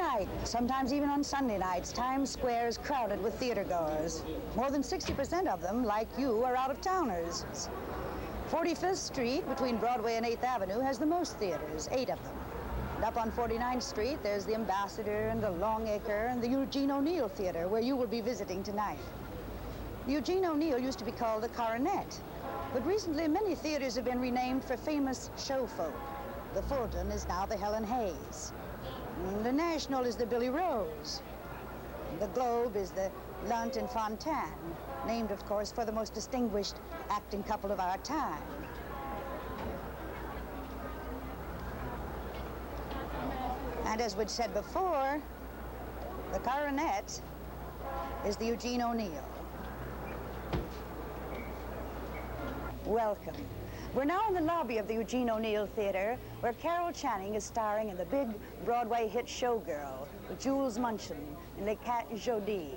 night, sometimes even on Sunday nights, Times Square is crowded with theatergoers. More than 60% of them, like you, are out-of-towners. 45th Street, between Broadway and 8th Avenue, has the most theaters, 8 of them. And up on 49th Street, there's the Ambassador and the Longacre and the Eugene O'Neill Theater, where you will be visiting tonight. The Eugene O'Neill used to be called the Coronet, but recently many theaters have been renamed for famous show folk. The Fulton is now the Helen Hayes. And the National is the Billy Rose. And the Globe is the Lunt and Fontanne, named, of course, for the most distinguished acting couple of our time. And as we'd said before, the Coronet is the Eugene O'Neill. Welcome. We're now in the lobby of the Eugene O'Neill Theater, where Carol Channing is starring in the big Broadway hit Showgirl with Jules Munchin and Les Quatre Jodis.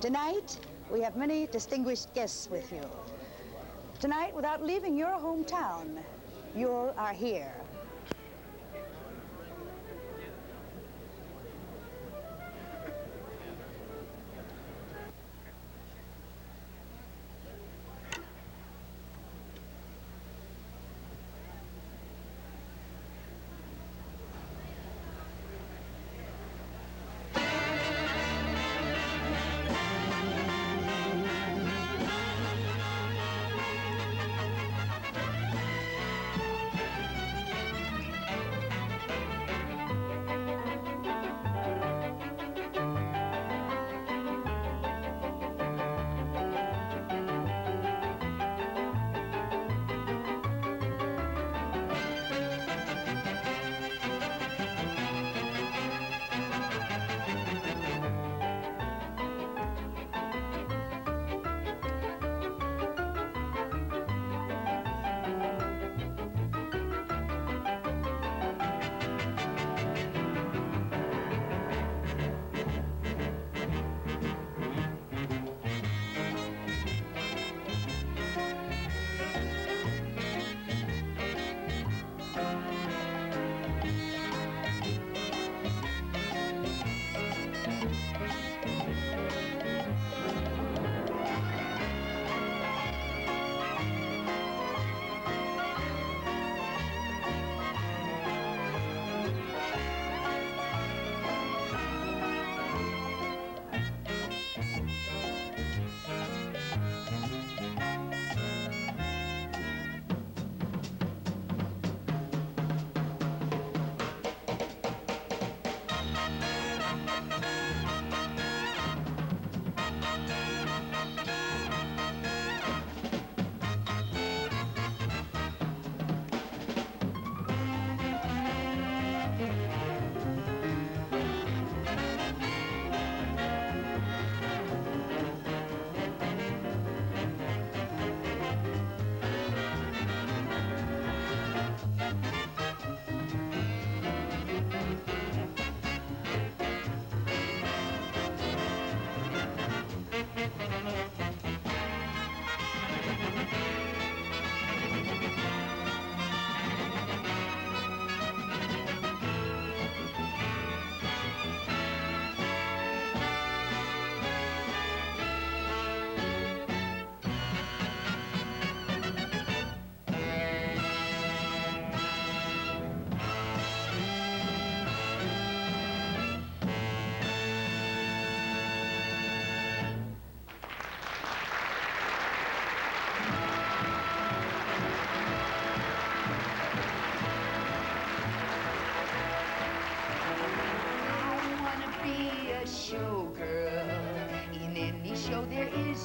Tonight, we have many distinguished guests with you. Tonight, without leaving your hometown, you are here.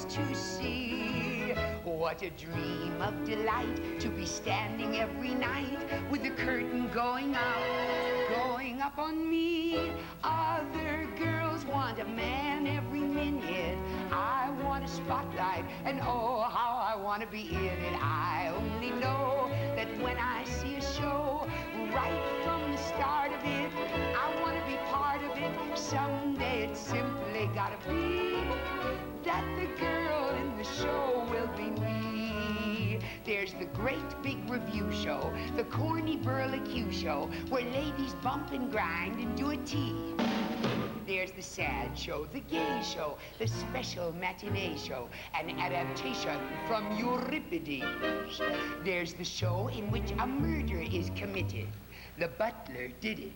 To see what a dream of delight to be standing every night with the curtain going up on me. Other girls want a man every minute. I want a spotlight, and oh, how I want to be in it. I only know that when I see a show, right from the start of it, I want to be part of it. Someday it's simply gotta be that the girl in the show will be me. There's the great big review show, the corny burlicue show, where ladies bump and grind and do a tea. There's the sad show, the gay show, the special matinee show, an adaptation from Euripides. There's the show in which a murder is committed. The butler did it,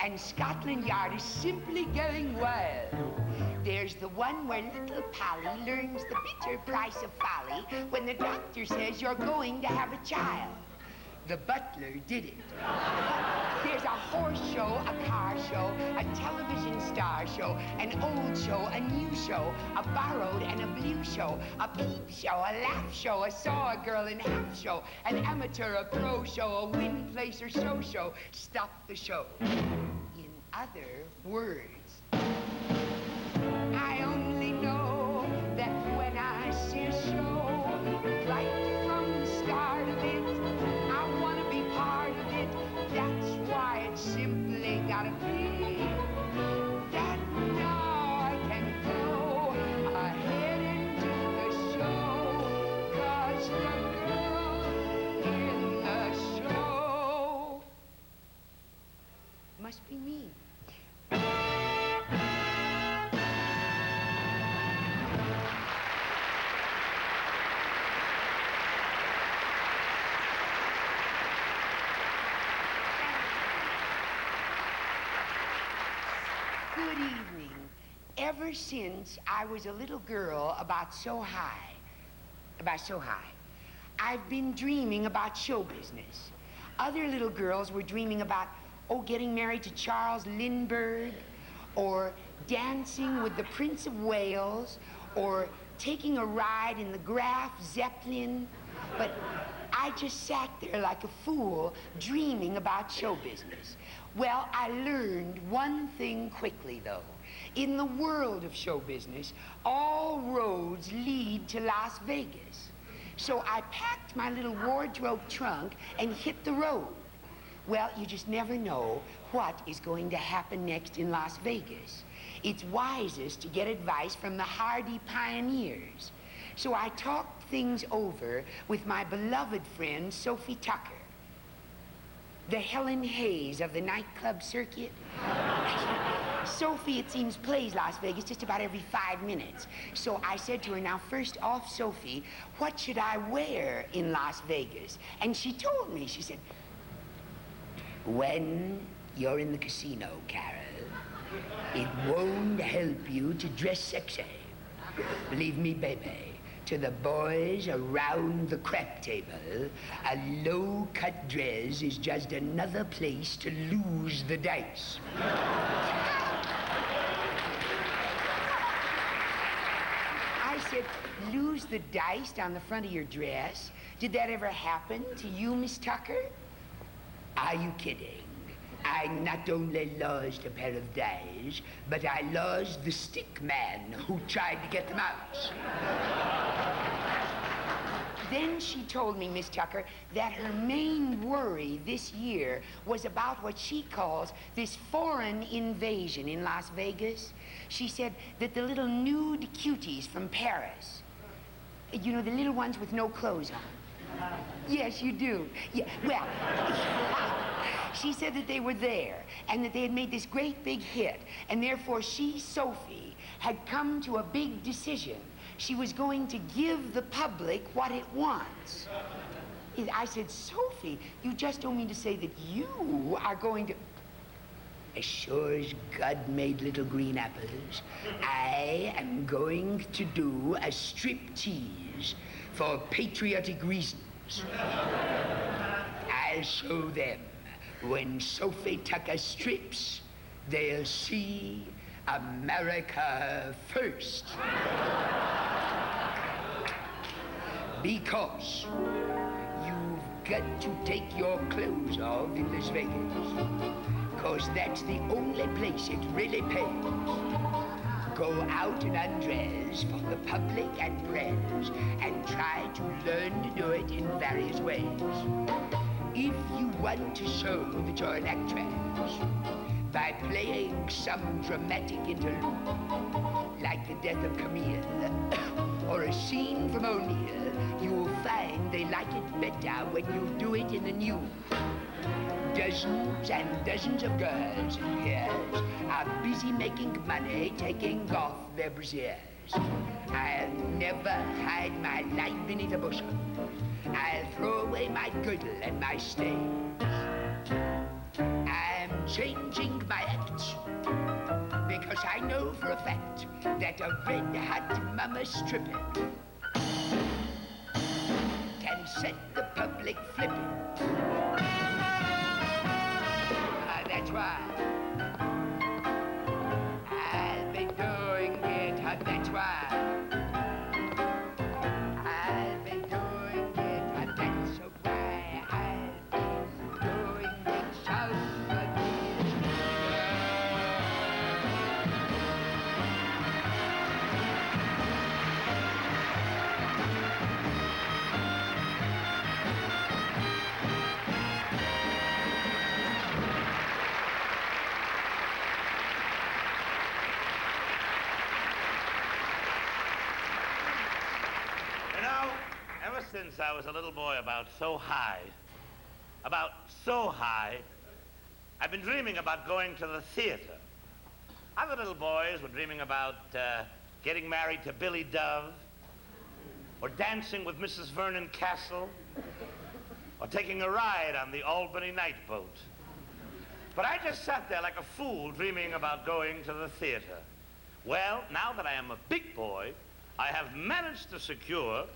and Scotland Yard is simply going wild. There's the one where little Polly learns the bitter price of folly when the doctor says you're going to have a child. The butler did it. There's a horse show, a car show, a television star show, an old show, a new show, a borrowed and a blue show, a peep show, a laugh show, a saw a girl in half show, an amateur, a pro show, a win place or show. Stop the show. In other words, I only know that when I see a show, right from the start of it, I want to be part of it. That's why it's simply gotta be that now I can go ahead and do the show, 'cause the girl in the show must be me. Good evening. Ever since I was a little girl about so high, I've been dreaming about show business. Other little girls were dreaming about, getting married to Charles Lindbergh, or dancing with the Prince of Wales, or taking a ride in the Graf Zeppelin. But I just sat there like a fool, dreaming about show business. Well, I learned one thing quickly, though. In the world of show business, all roads lead to Las Vegas. So I packed my little wardrobe trunk and hit the road. Well, you just never know what is going to happen next in Las Vegas. It's wisest to get advice from the hardy pioneers. So I talked things over with my beloved friend, Sophie Tucker, the Helen Hayes of the nightclub circuit. Sophie, it seems, plays Las Vegas just about every 5 minutes. So I said to her, now, first off, Sophie, what should I wear in Las Vegas? And she told me, she said, when you're in the casino, Carol, it won't help you to dress sexy. Believe me, baby. To the boys around the crap table, a low-cut dress is just another place to lose the dice. I said, lose the dice down the front of your dress? Did that ever happen to you, Miss Tucker? Are you kidding? I not only lost a pair of dice, but I lost the stick man who tried to get them out. Then she told me, Miss Tucker, that her main worry this year was about what she calls this foreign invasion in Las Vegas. She said that the little nude cuties from Paris, you know, the little ones with no clothes on. Yes, you do. Yeah, well, she said that they were there and that they had made this great big hit, and therefore she, Sophie, had come to a big decision. She was going to give the public what it wants. I said, Sophie, you just don't mean to say that you are going to... As sure as God made little green apples, I am going to do a striptease for patriotic reasons. I'll show them. When Sophie Tucker strips, they'll see America first. Because you've got to take your clothes off in Las Vegas. Because that's the only place it really pays. Go out and undress for the public and press and try to learn to do it in various ways. If you want to show that you're an actress by playing some dramatic interlude, like the death of Camille, or a scene from O'Neill, you'll find they like it better when you do it in the nude. Dozens and dozens of girls and peers are busy making money taking off their brasiers. I'll never hide my light beneath a bushel. I'll throw away my girdle and my stays. I'm changing my act because I know for a fact that a red-hot mama stripper can set the public flipping. That's why I'll be doing it. That's why I'll be doing it. That's why I'll be doing it. So since I was a little boy about so high, I've been dreaming about going to the theater. Other little boys were dreaming about getting married to Billy Dove, or dancing with Mrs. Vernon Castle, or taking a ride on the Albany Night Boat. But I just sat there like a fool dreaming about going to the theater. Well, now that I am a big boy, I have managed to secure,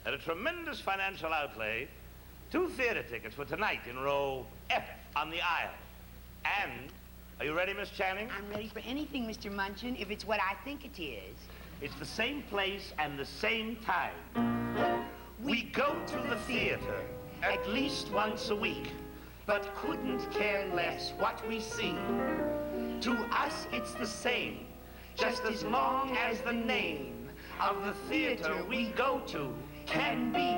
at a tremendous financial outlay, 2 theater tickets for tonight in row F on the aisle. And, are you ready, Miss Channing? I'm ready for anything, Mr. Munchin, if it's what I think it is. It's the same place and the same time. We go to the theater at least once a week, but couldn't care less what we see. To us, it's the same, just as long as the name of the theater we go to can be.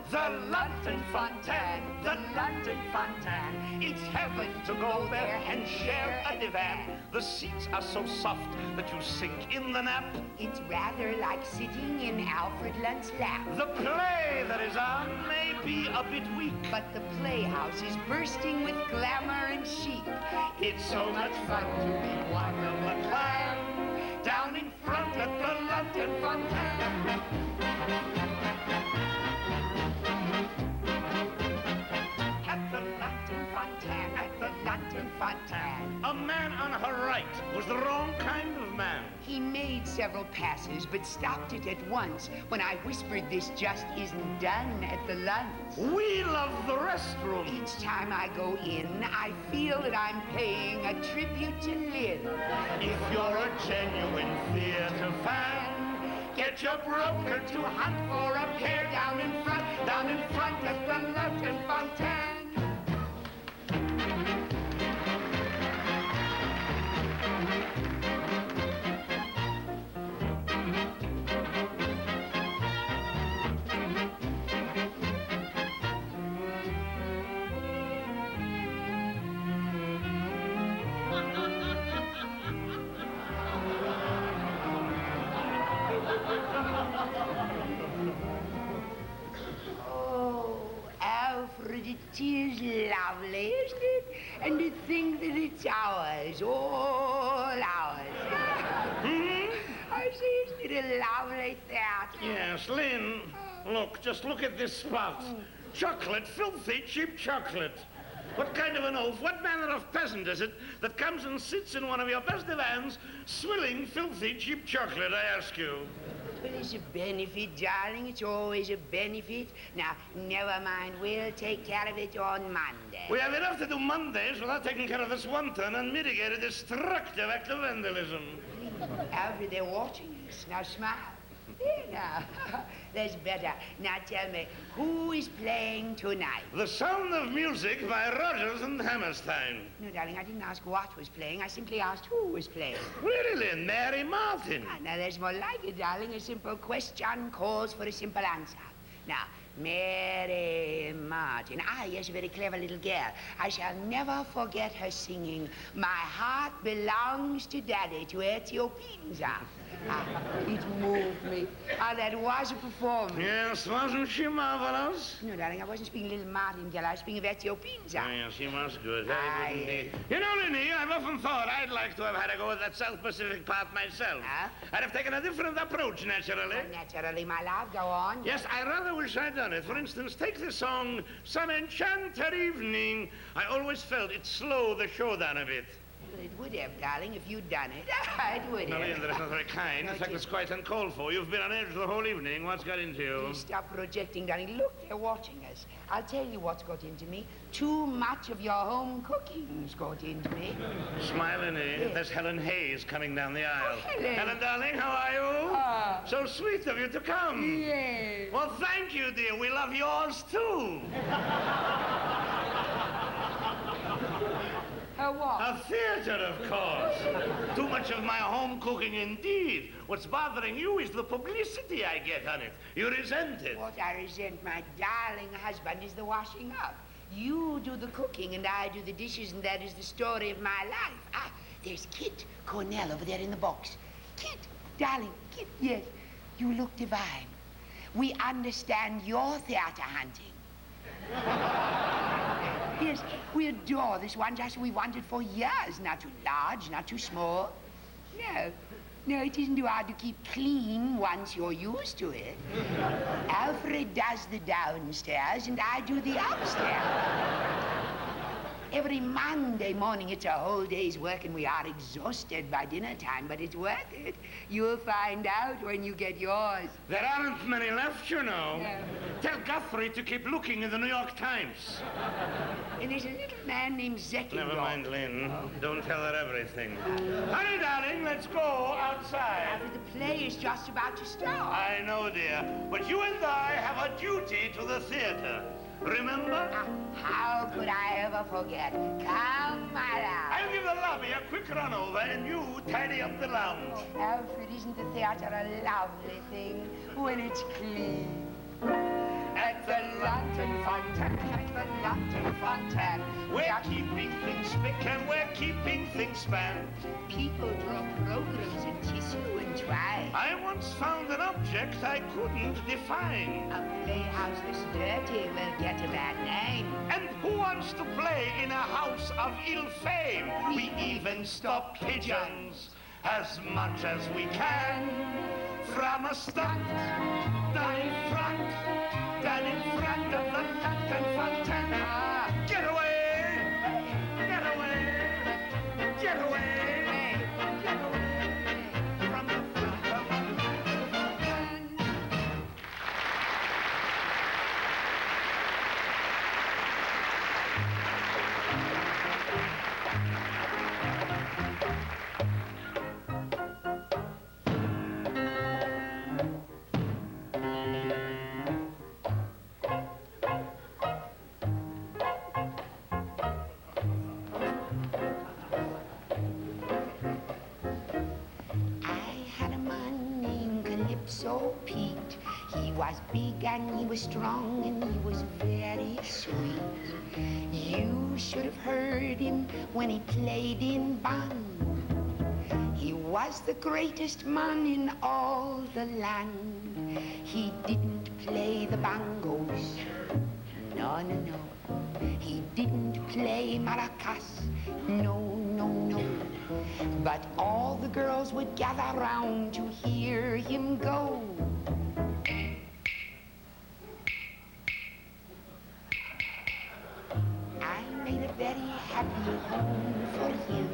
The London Fontaine, the London Fontaine. It's heaven to go there and share a divan. The seats are so soft that you sink in the nap. It's rather like sitting in Alfred Lunt's lap. The play that is on may be a bit weak, But the playhouse is bursting with glamour and chic. it's so much fun to be one of the clan down in front at the London Fontaine. At the London Fontaine, at the London Fontaine. A man on her right was the wrong kind of man. He made several passes, but stopped it at once when I whispered this just isn't done at the Lunds. We love the restroom. Each time I go in, I feel that I'm paying a tribute to Lynn. If you're a genuine theater fan, get your broker to hunt for a pair down in front at the London Fontaine. Oh, Alfred, it is lovely, isn't it? And to think that it's ours, all ours. I see, isn't it a lovely theater? Yes, Lynn, look, just look at this spot. Chocolate, filthy, cheap chocolate. What kind of an oaf, what manner of peasant is it that comes and sits in one of your best divans swilling filthy, cheap chocolate, I ask you? Well, it's a benefit, darling. It's always a benefit. Now, never mind. We'll take care of it on Monday. We have enough to do Mondays without taking care of this one turn and mitigate a destructive act of vandalism. Alfred, they're watching us. Now, smile. There now. That's better. Now, tell me, who is playing tonight? The Sound of Music by Rodgers and Hammerstein. No, darling, I didn't ask what was playing. I simply asked who was playing. Really, Lynn? Mary Martin. Ah, now, there's more like it, darling. A simple question calls for a simple answer. Now, Mary Martin. Ah, yes, a very clever little girl. I shall never forget her singing, "My heart belongs to Daddy," to Ezio Pinza. Ah, it moved me. Ah, that was a performance. Yes, wasn't she marvelous? No, darling, I wasn't speaking little Martin girl. I was speaking of Ezio Pinza. Yes, she was good. Very good indeed. Aye. You know, Linny, I've often thought I'd like to have had a go at that South Pacific part myself. Huh? I'd have taken a different approach, naturally. Oh, naturally, my love. Go on. Yes, I rather wish I'd done it. For instance, take the song "Some Enchanted Evening." I always felt it slowed the show down a bit. Well, it would have, darling, if you'd done it. It would No, have. Ian, that's not very kind. No, In fact, it it's quite uncalled for. You've been on edge the whole evening. What's got into you? Please stop projecting, darling. Look, they're watching us. I'll tell you what's got into me. Too much of your home cooking's got into me. Smile, Linny. Yes. There's Helen Hayes coming down the aisle. Helen. Helen, darling, how are you? Ah. So sweet of you to come. Yes. Well, thank you, dear. We love yours, too. What? A theater, of course. Too much of my home cooking, indeed. What's bothering you is the publicity I get on it. You resent it. What I resent, my darling husband, is the washing up. You do the cooking and I do the dishes, and that is the story of my life. Ah, there's Kit Cornell over there in the box. Kit, darling, Kit, yes, you look divine. We understand your theater hunting. Yes, we adore this one, just we wanted for years. Not too large, not too small. No, it isn't too hard to keep clean once you're used to it. Alfred does the downstairs and I do the upstairs. Every Monday morning, it's a whole day's work and we are exhausted by dinner time, but it's worth it. You'll find out when you get yours. There aren't many left, you know. No. Tell Guthrie to keep looking in the New York Times. And there's a little man named Zeckendorf. Never mind, Lynn. Don't tell her everything. Honey, darling, let's go outside. The play is just about to start. I know, dear, but you and I have a duty to the theater. Remember? How could I ever forget? Come, my love. I'll give the lobby a quick run over and you tidy up the lounge. Alfred, isn't the theater a lovely thing when it's clean? At the Lantern Fontaine, at the Lantern Fontaine, We're keeping things spick and we're keeping things span. people draw programs in tissue and try. I once found an object I couldn't define. A playhouse that's dirty will get a bad name. And who wants to play in a house of ill fame? We even stop pigeons as much as we can. From a stunt down in front of the Lantern Fontaine. Get away! Get away! Get away! Get away! From the front of the Lantern Fontaine. I had a man named Calypso Pete. He was big and he was strong and he was very sweet. You should have heard him when he played in band. He was the greatest man in all the land. He didn't play the bongos. No, no, no. He didn't play maracas. No, no, no. But all the girls would gather round to hear him go. I made a very happy home for him.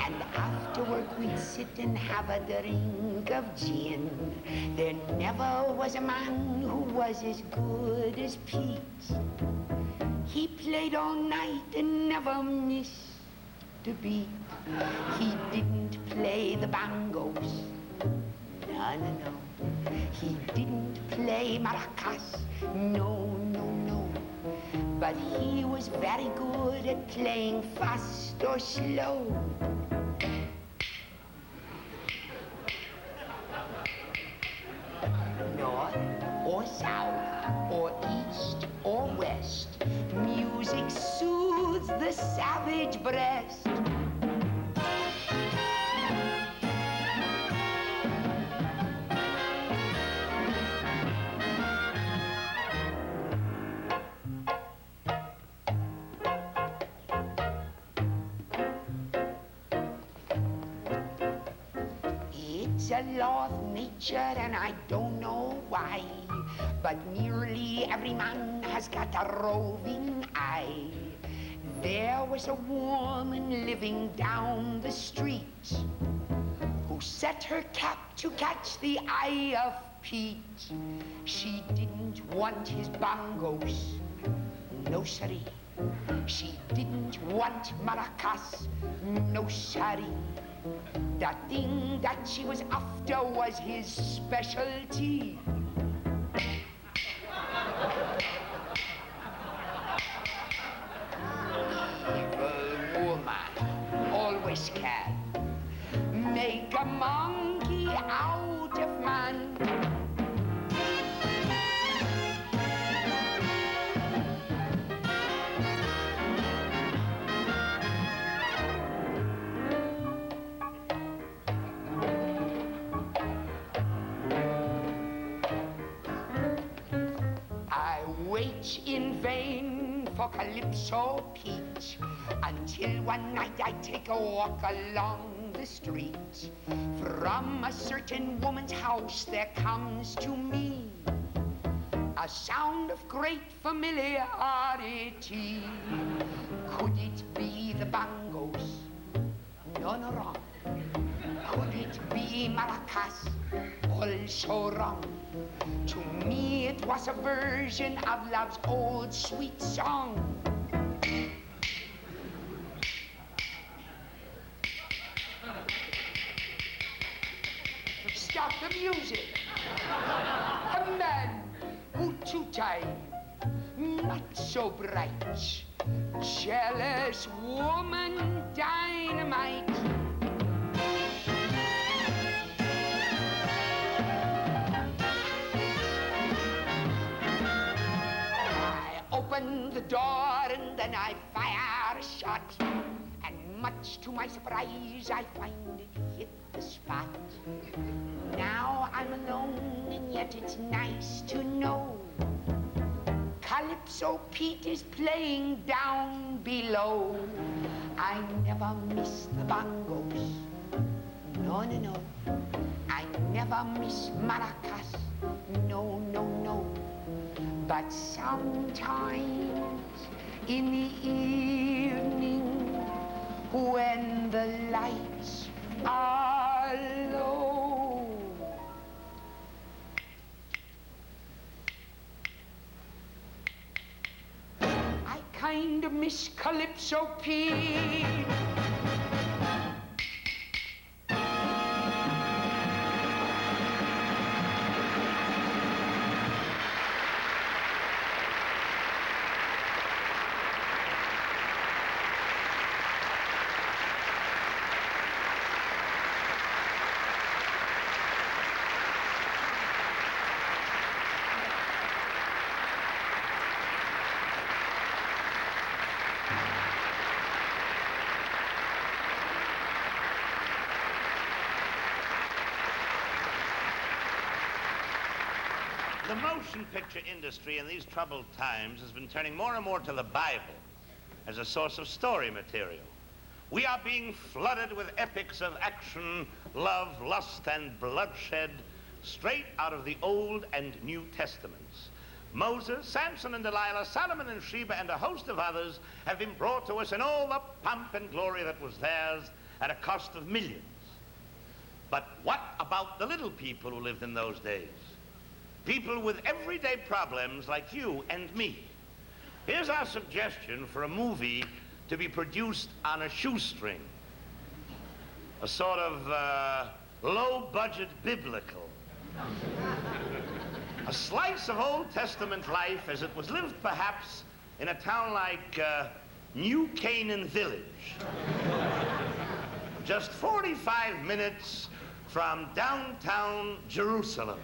And after work we'd sit and have a drink of gin. There never was a man who was as good as Pete. He played all night and never missed a beat. He didn't play the bongos. No, no, no. He didn't play maracas. No, no, no. But he was very good at playing fast or slow. North or south, breast. It's a law of nature, and I don't know why, but nearly every man has got a roving eye. There was a woman living down the street who set her cap to catch the eye of Pete. She didn't want his bongos, no siree. She didn't want maracas, no siree. The thing that she was after was his specialty. Evil woman, always can make a monkey out of man. Wait in vain for Calypso Pete, until one night I take a walk along the street. From a certain woman's house there comes to me a sound of great familiarity. Could it be the bongos? No, no, wrong. Could it be maracas? Also wrong. To me it was a version of love's old sweet song. Stop the music. A man who too-tight, not so bright. Jealous woman, dynamite. Open the door and then I fire a shot, and much to my surprise I find it hit the spot. Now I'm alone and yet it's nice to know Calypso Pete is playing down below. I never miss the bongos, no, no, no. I never miss maracas, no, no, no. But sometimes in the evening, when the lights are low, I kind of miss Calypso Pete. The motion picture industry in these troubled times has been turning more and more to the Bible as a source of story material. We are being flooded with epics of action, love, lust, and bloodshed straight out of the Old and New Testaments. Moses, Samson and Delilah, Solomon and Sheba, and a host of others have been brought to us in all the pomp and glory that was theirs at a cost of millions. But what about the little people who lived in those days? People with everyday problems like you and me. Here's our suggestion for a movie to be produced on a shoestring. A sort of low-budget biblical. A slice of Old Testament life as it was lived perhaps in a town like New Canaan Village. Just 45 minutes from downtown Jerusalem.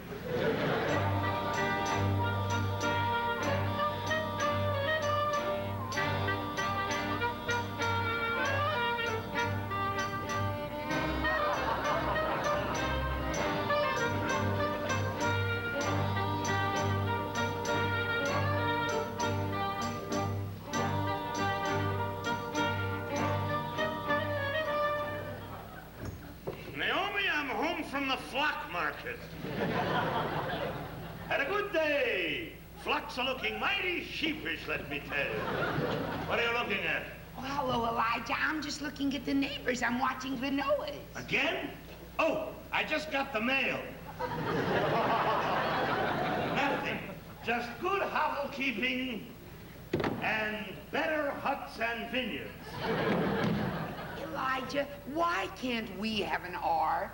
the flock market. Had a good day. Flocks are looking mighty sheepish, let me tell you. What are you looking at? Oh, hello, Elijah. I'm just looking at the neighbors. I'm watching the Noahs. Again? Oh, I just got the mail. Nothing. Just good hovel keeping and better huts and vineyards. Elijah, why can't we have an ark?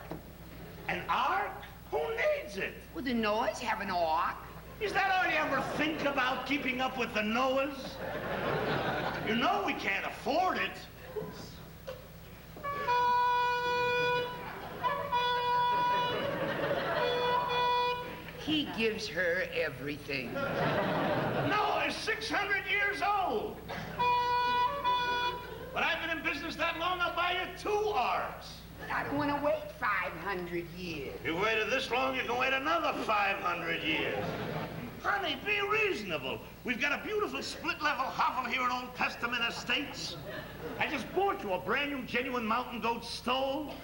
An ark? Who needs it? Well, the Noahs have an ark. Is that all you ever think about, keeping up with the Noahs? You know we can't afford it. He gives her everything. Noah is 600 years old. But I've been in business that long, I'll buy you 2 arks. But I don't want to wait 500 years. You waited this long, you can wait another 500 years. Honey, be reasonable. We've got a beautiful split-level hovel here at Old Testament Estates. I just bought you a brand new, genuine mountain goat stove.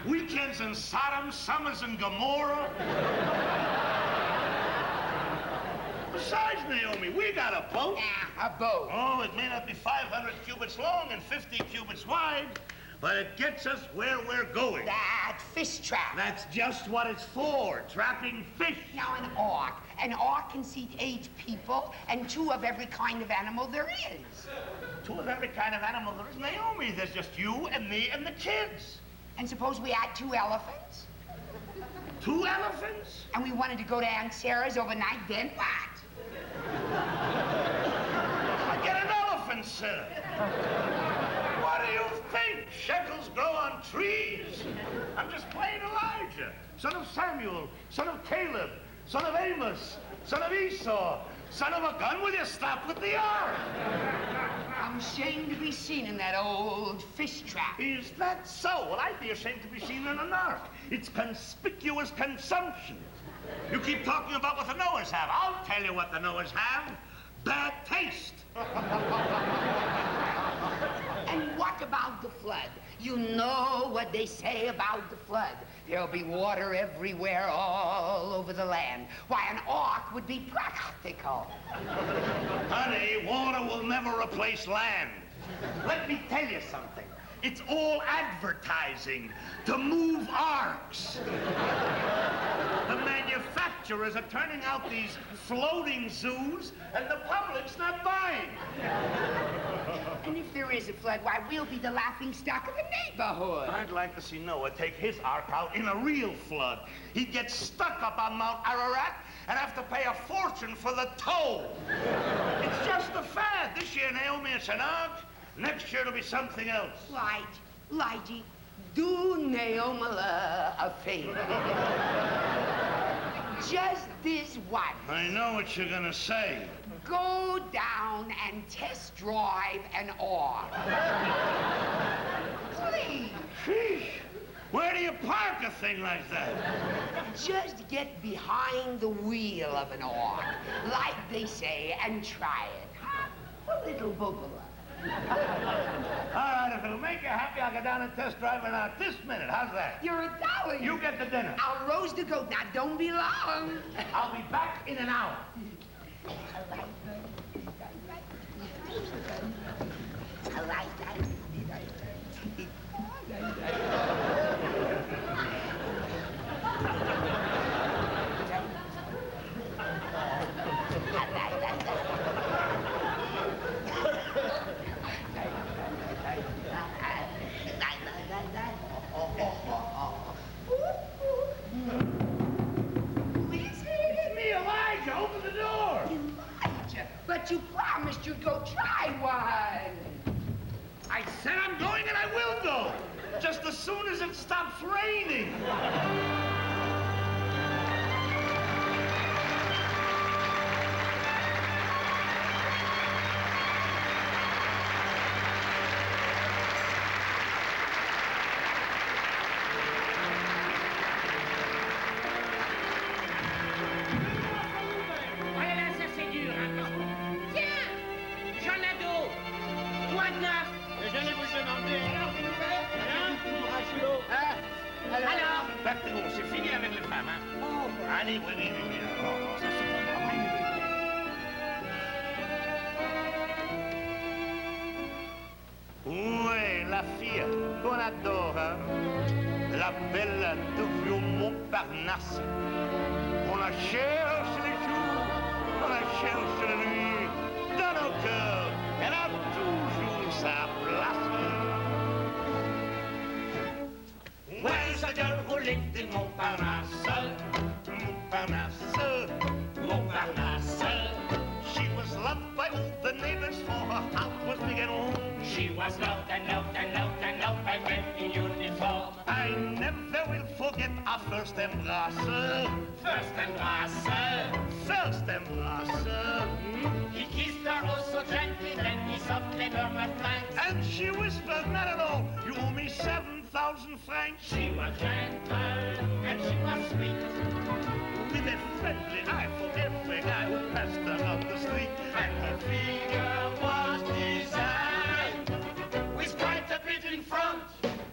Weekends in Sodom, summers in Gomorrah. Besides, Naomi, we got a boat. Yeah, a boat. Oh, it may not be 500 cubits long and 50 cubits wide, but it gets us where we're going. That fish trap. That's just what it's for, trapping fish. Now, an ark. An ark can seat 8 people and 2 of every kind of animal there is. 2 of every kind of animal there is. Naomi, there's just you and me and the kids. And suppose we add 2 elephants? 2 elephants? And we wanted to go to Aunt Sarah's overnight, then what? I get an elephant, sir. What do you think? Shekels grow on trees. I'm just plain Elijah, son of Samuel, son of Caleb, son of Amos, son of Esau, son of a gun. Will you stop with the ark? I'm ashamed to be seen in that old fish trap. Is that so? Well, I'd be ashamed to be seen in an ark. It's conspicuous consumption. You keep talking about what the Noahs have. I'll tell you what the Noahs have. Bad taste. And what about the flood? You know what they say about the flood. There'll be water everywhere, all over the land. Why, an ark would be practical. Honey, water will never replace land. Let me tell you something. It's all advertising to move arks. The manufacturers are turning out these floating zoos, and the public's not buying. And if there is a flood, why, we'll be the laughingstock of the neighborhood. I'd like to see Noah take his ark out in a real flood. He'd get stuck up on Mount Ararat and have to pay a fortune for the toll. It's just a fad. This year, Naomi, it's an ark. Next year, it'll be something else. Lige, do Naomi a favor. Just this one. I know what you're gonna say. Go down and test drive an ark. Please. Sheesh. Where do you park a thing like that? Just get behind the wheel of an ark, like they say, and try it. A little bubble. All right, if it'll make you happy, I'll go down and test drive it out this minute. How's that? You're a darling. You get the dinner. I'll roast the goat. Now, don't be long. I'll be back in an hour. I like that. But you promised you'd go try one. I said I'm going and I will go. Just as soon as it stops raining. Back to home, allez, oui, oui, oui. Oh, ça c'est pour moi, oui, oui, oui. Où est la fille qu'on adore, hein? La belle de vieux Montparnasse. On la cherche les jours, on la cherche la nuit. Dans nos cœurs, elle a toujours sa place. Where's a girl who lived in Montparnasse? Montparnasse, Montparnasse. She was loved by all the neighbors, for her house was big and warm. She was loved and loved and loved and loved by men in uniform. I never will forget our first embrace. First embrace. First embrace. He kissed her oh so gently, then he softly murmured thanks. And she whispered, not at all, you owe me 7,000 francs. She was gentle and she was sweet, With a friendly eye for every guy who passed her on the street. and her figure was designed with quite a bit in front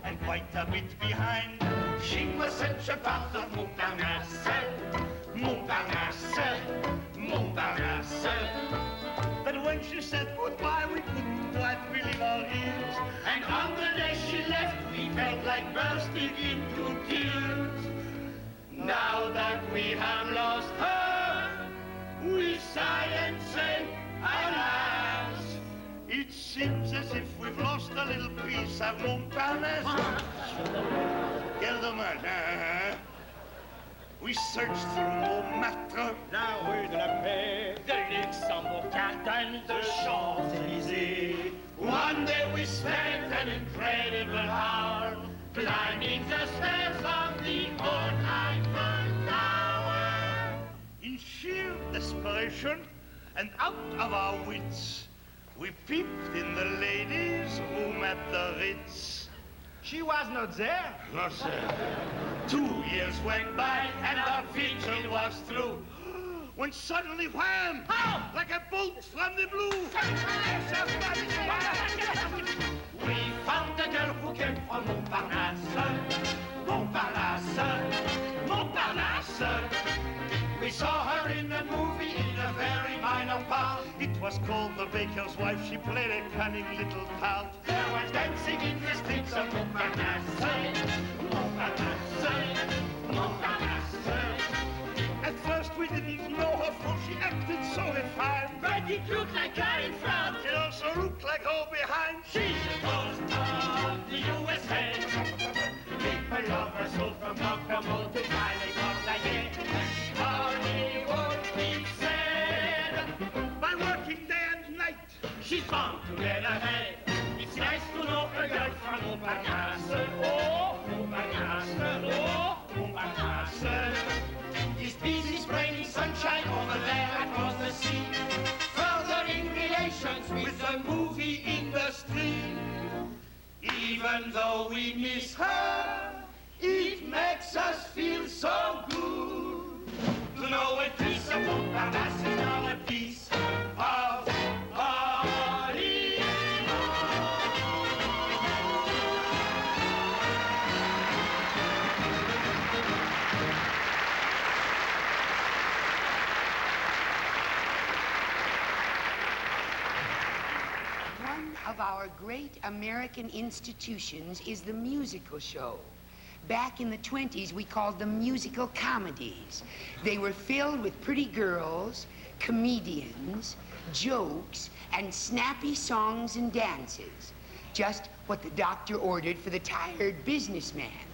And quite a bit behind. She was such a part of Montparnasse, Montparnasse, Montparnasse. But when she said goodbye, we couldn't quite believe our ears. And on the day she left, we felt like bursting into tears. Now that we have lost her, we sigh and say, alas. It seems as if we've lost a little piece of Montparnasse. Quel dommage, hein? We searched through Montmartre, La rue de la Paix, de Luxembourg Garden, de Champs-Élysées. One day we spent an incredible hour climbing the stairs of the old Eiffel Tower. in sheer desperation and out of our wits. We peeped in the ladies' room at the Ritz. She was not there. No, sir. 2 years went by and our vigil was through. When suddenly, wham! Like a bolt from the blue. We found a girl who came from Montparnasse, Montparnasse, Montparnasse. We saw her in a movie in a very minor part. It was called The Baker's Wife. She played a cunning little part. There was dancing in the streets of Montparnasse, Montparnasse, Montparnasse. At first we didn't know her, for she acted so refined. But it looked like her in front. It also looked like her behind. She's the ghost of the USA. People love her so from Kokomo to Cali, Hollywood keeps said. By working day and night, She's bound to get ahead. It's nice to know a girl from Montparnasse. Oh, Montparnasse, oh, Montparnasse. This piece is raining sunshine over there across the sea. Furthering relations with the movie industry. Even though we miss her, it makes us feel so good to know a piece of Montparnasse is now a piece of Hollywood. One of our great American institutions is the musical show. Back in the 20s, we called them musical comedies. They were filled with pretty girls, comedians, jokes, and snappy songs and dances. Just what the doctor ordered for the tired businessman.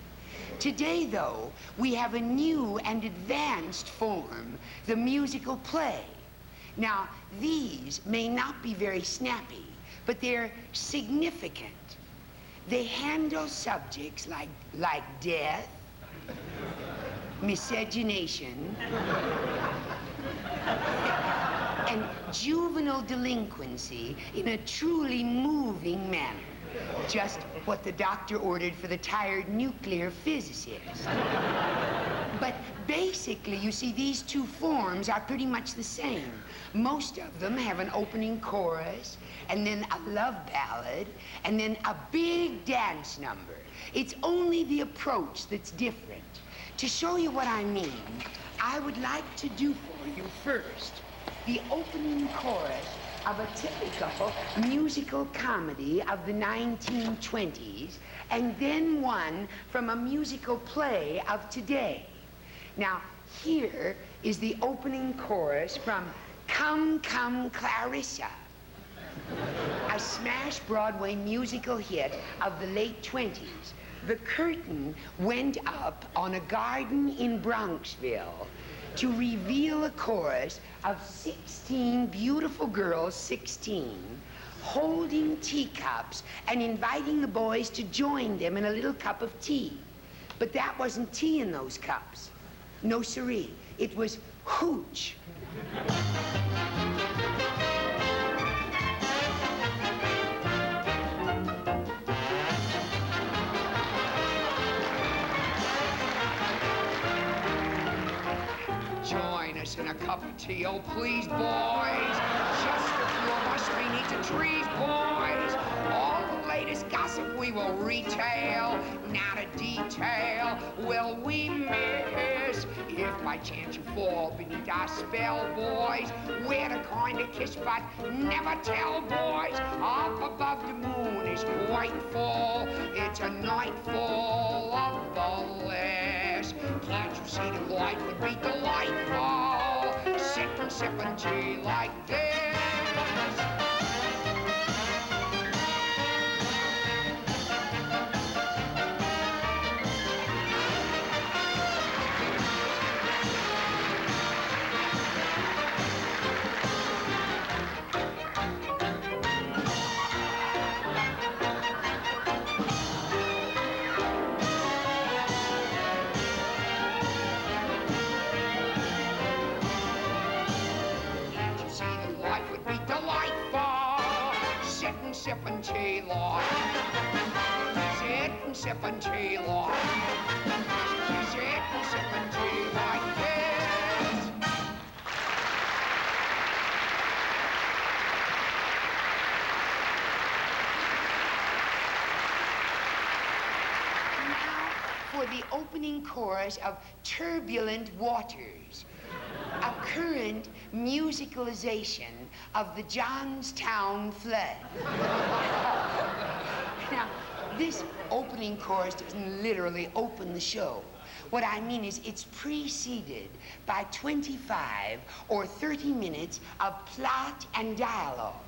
Today, though, we have a new and advanced form, the musical play. Now, these may not be very snappy, but they're significant. They handle subjects like death, miscegenation, and juvenile delinquency in a truly moving manner. Just what the doctor ordered for the tired nuclear physicist. But basically, you see, these two forms are pretty much the same. Most of them have an opening chorus, and then a love ballad, and then a big dance number. It's only the approach that's different. To show you what I mean, I would like to do for you first the opening chorus of a typical musical comedy of the 1920s, and then one from a musical play of today. Now, here is the opening chorus from Come, Come, Clarissa, a smash Broadway musical hit of the late 20s. The curtain went up on a garden in Bronxville to reveal a chorus of 16 beautiful girls, 16, holding teacups and inviting the boys to join them in a little cup of tea. But that wasn't tea in those cups. No siree. It was hooch. Join us in a cup of tea, oh please, boys. Just a few of us may need to trees, boys. All the latest gossip we will retail, not a detail will we miss. If by chance you fall beneath our spell, boys, we're the kind to kiss but never tell, boys. Up above the moon is quite full. It's a nightfall of bliss. Can't you see the light would be delightful? Sitting, sipping tea like this. Sippin' tea, Lord. Sittin', sippin' tea, Lord. Sittin', sippin' tea like this. Now for the opening chorus of Turbulent Waters, a current musicalization of the Johnstown flood. Now, this opening chorus doesn't literally open the show. What I mean is it's preceded by 25 or 30 minutes of plot and dialogue.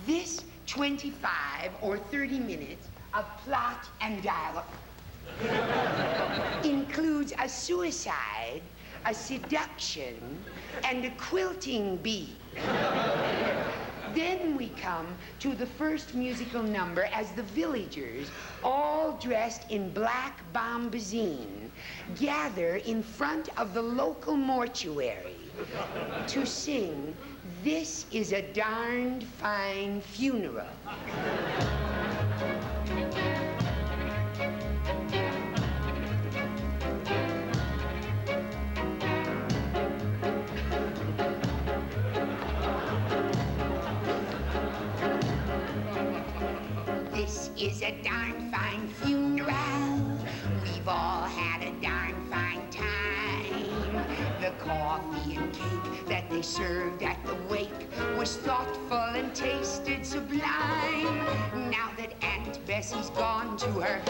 This 25 or 30 minutes of plot and dialogue includes a suicide, a seduction, and a quilting bee. Then we come to the first musical number as the villagers, all dressed in black bombazine, gather in front of the local mortuary to sing This Is a Darned Fine Funeral. This is a darn fine funeral. We've all had a darn fine time. The coffee and cake that they served at the wake was thoughtful and tasted sublime. Now that Aunt Bessie's gone to her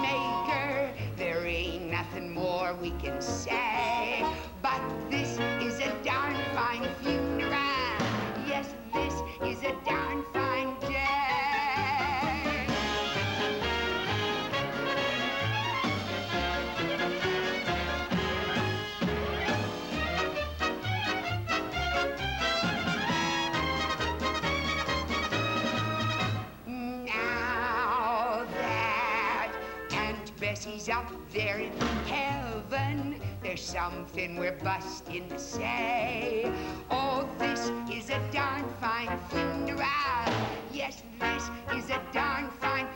maker, there ain't nothing more we can say. But this is a darn fine funeral. Yes, this is a darn fine day. Bessie's up there in heaven. There's something we're busting to say. Oh, this is a darn fine funeral. Yes, this is a darn fine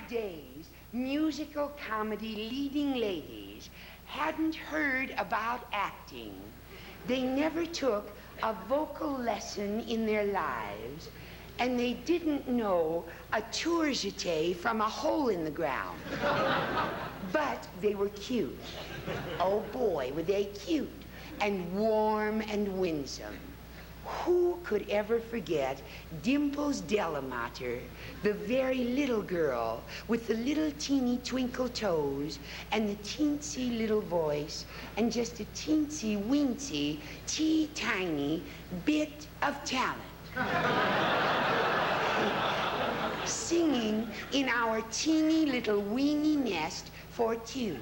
days, musical comedy leading ladies hadn't heard about acting. They never took a vocal lesson in their lives, and they didn't know a tourgitate from a hole in the ground. But they were cute. Oh boy, were they cute, and warm and winsome. Who could ever forget Dimples Delamater, the very little girl with the little teeny twinkle toes and the teensy little voice and just a teensy weensy, tiny bit of talent? Singing in our teeny little weeny nest for two.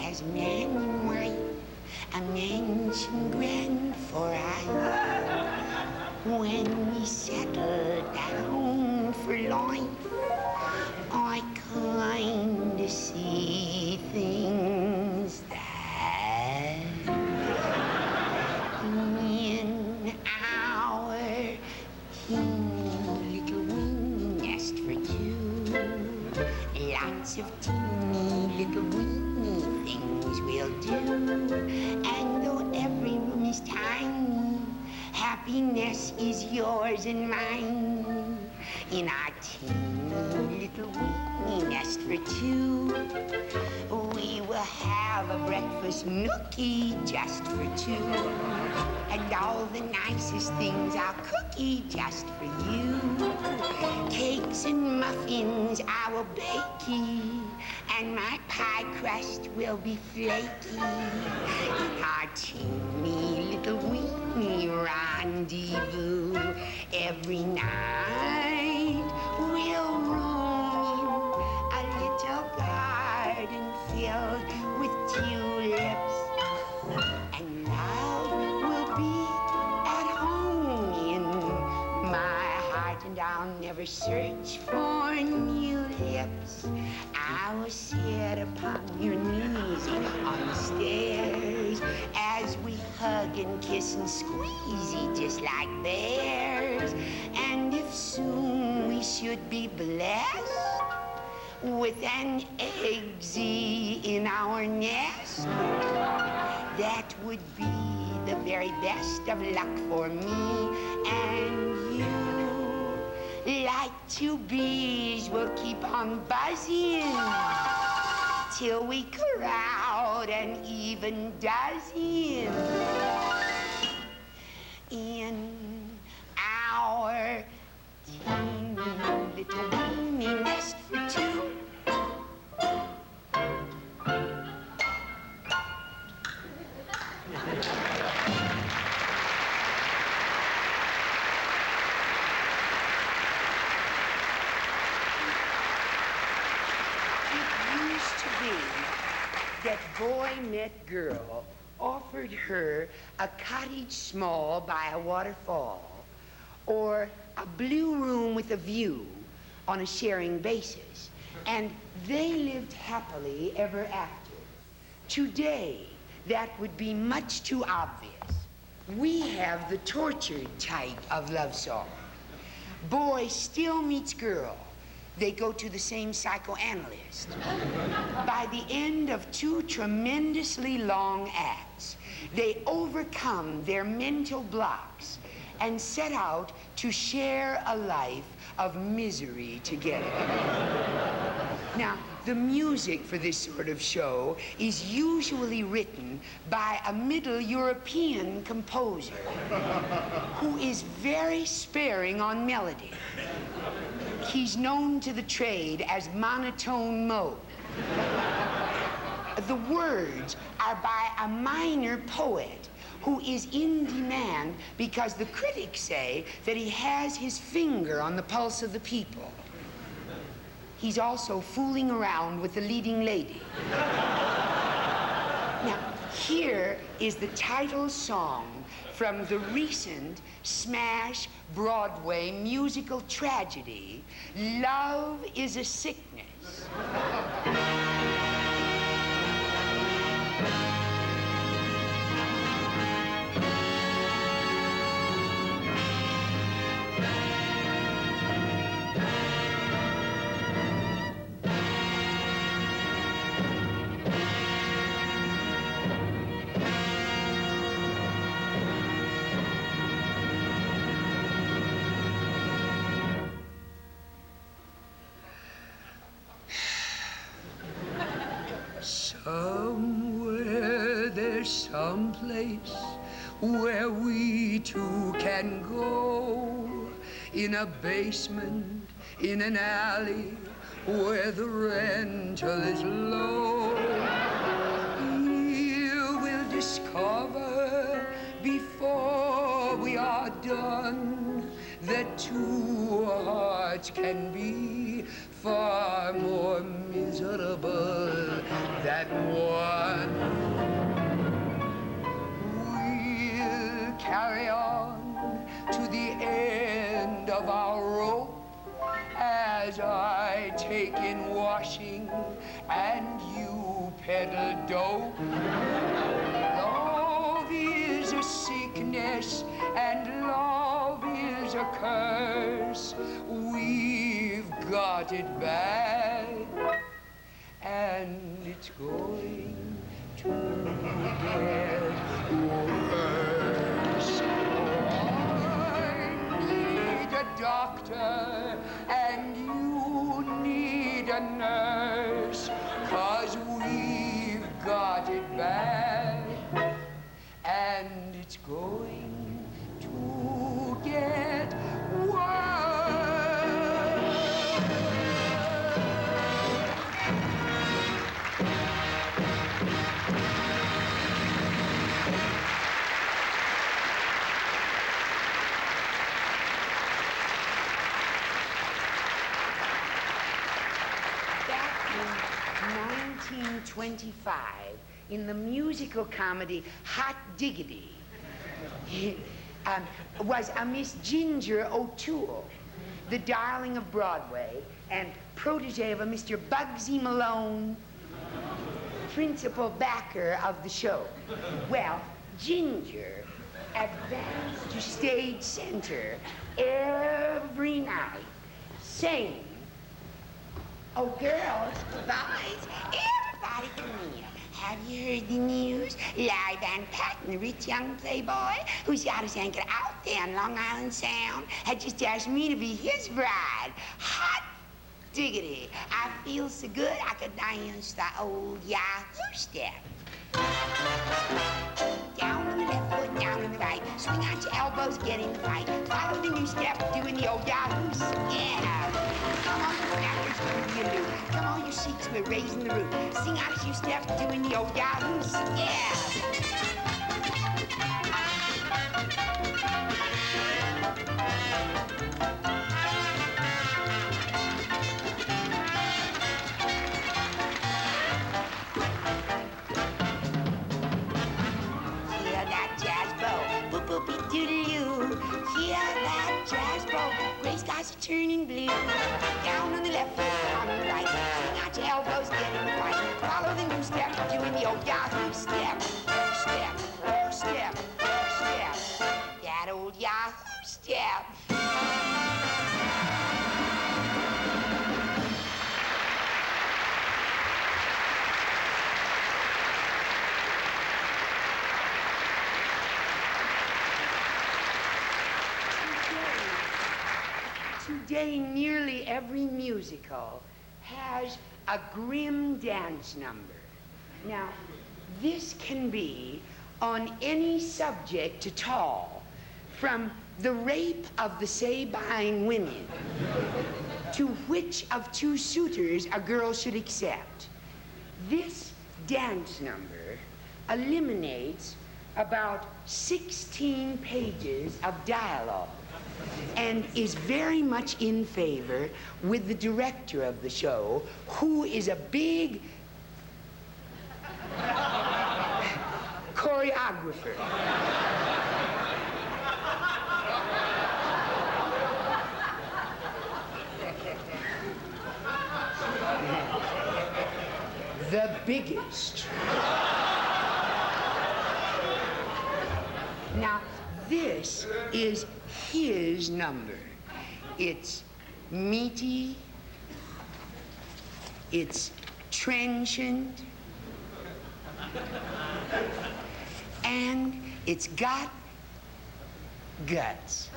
As man and wife, a mansion grand for us. When we settle down for life, I kind of see things that in our teeny little wing nest for two, lots of teeny little weeny things we'll do. And though every room is tiny, happiness is yours and mine. In our teeny little weeny nest for two, we will have a breakfast nookie just for two. And all the nicest things I'll cookie just for you. Cakes and muffins I will bakey, and my pie crust will be flaky. In our teeny little weeny rendezvous, every night we'll roam a little garden filled with tulips, and love will be at home in my heart, and I'll never search for new lips. I will sit upon your knees on the stairs as we hug and kiss and squeeze just like bears. And if soon we should be blessed with an eggsy in our nest, that would be the very best of luck for me and you. Like two bees, we'll keep on buzzing till we crowd an even dozen in our teeny little weeny nest for two. That boy met girl offered her a cottage small by a waterfall, or a blue room with a view on a sharing basis, and they lived happily ever after. Today, that would be much too obvious. We have the tortured type of love song. Boy still meets girl. They go to the same psychoanalyst. By the end of 2 tremendously long acts, they overcome their mental blocks and set out to share a life of misery together. Now, the music for this sort of show is usually written by a Middle European composer who is very sparing on melody. He's known to the trade as Monotone Mo. The words are by a minor poet who is in demand because the critics say that he has his finger on the pulse of the people. He's also fooling around with the leading lady. Now, Here is the title song from the recent smash Broadway musical tragedy, Love is a Sickness. Somewhere there's some place where we two can go, in a basement, in an alley, where the rental is low. You will discover before we are done that two hearts can be far more miserable than one. We'll carry on to the end of our rope as I take in washing and you peddle dope. Love is a sickness and love is a curse. We've got it bad and it's going to get worse. I need a doctor and you need a nurse, 'cause we've got it bad and it's going to get worse. Back in 1925, in the musical comedy Hot Diggity, was a Miss Ginger O'Toole, the darling of Broadway and protege of a Mr. Bugsy Malone, principal backer of the show. Well, Ginger advanced to stage center every night, saying, "Oh, girls, boys, everybody come here. Have you heard the news? Larry Van Patten, the rich young playboy whose yacht is anchored out there in Long Island Sound, had just asked me to be his bride. Hot diggity. I feel so good I could dance the old Yahoo step. Down on the left foot, down on the right. Swing out your elbows, get in the fight. Follow the new step, doing the old Yahoo step. Come on, you snappers, do your loop. Come on, you sheiks, we're raising the roof. Sing out as you step, doing the old Yahoo step. Boop-boop-doodle-oo. Hear that jazz bow. Gray skies are turning blue. Down on the left foot, on the right. Swing out your elbows, get in the fight. Follow the new step, doing the old Yahoo step. Step, step, step. That old Yahoo step. Today, nearly every musical has a grim dance number. Now, this can be on any subject at all, from the rape of the Sabine women to which of two suitors a girl should accept. This dance number eliminates about 16 pages of dialogue and is very much in favor with the director of the show, who is a big choreographer. The biggest. Now, this is his number. It's meaty, it's trenchant, and it's got guts.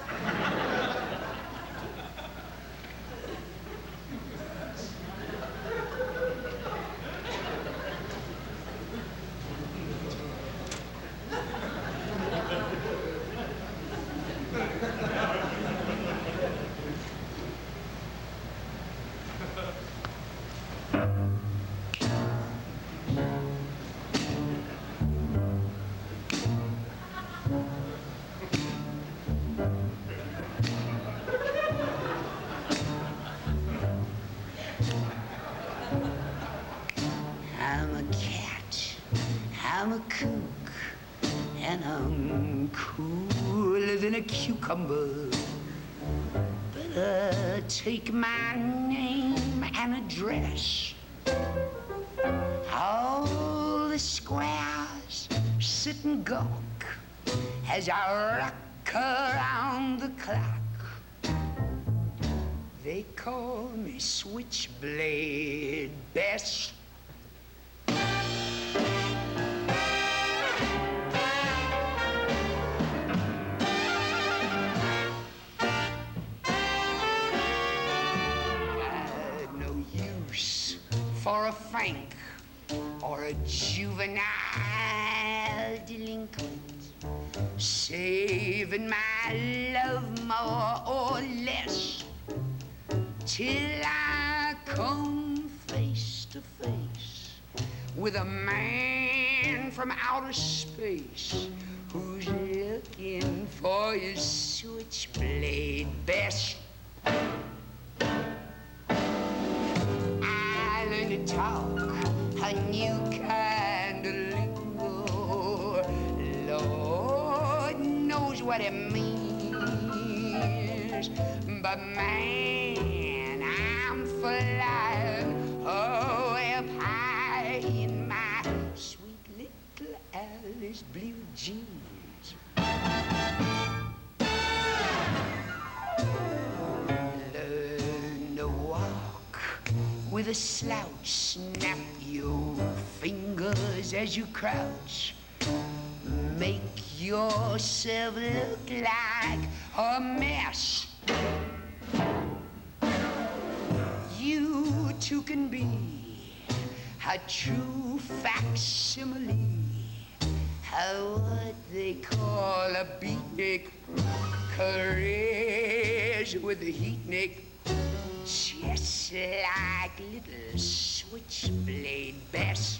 I'm a cat, I'm a kook, and I'm cooler than a cucumber. Better take my name and address. All the squares sit and gawk as I rock around the clock. They call me Switchblade Bess. For a Frank or a juvenile delinquent, saving my love more or less till I come face to face with a man from outer space who's looking for his switchblade best. To talk a new kind of lingo. Lord knows what it means, but man, I'm flying away up high in my sweet little Alice blue jeans. Learn to walk with a slouch, snap your fingers as you crouch. Make yourself look like a mess. You too can be a true facsimile, what they call a beatnik, courage with a heatnik. Just like little switchblade Bess.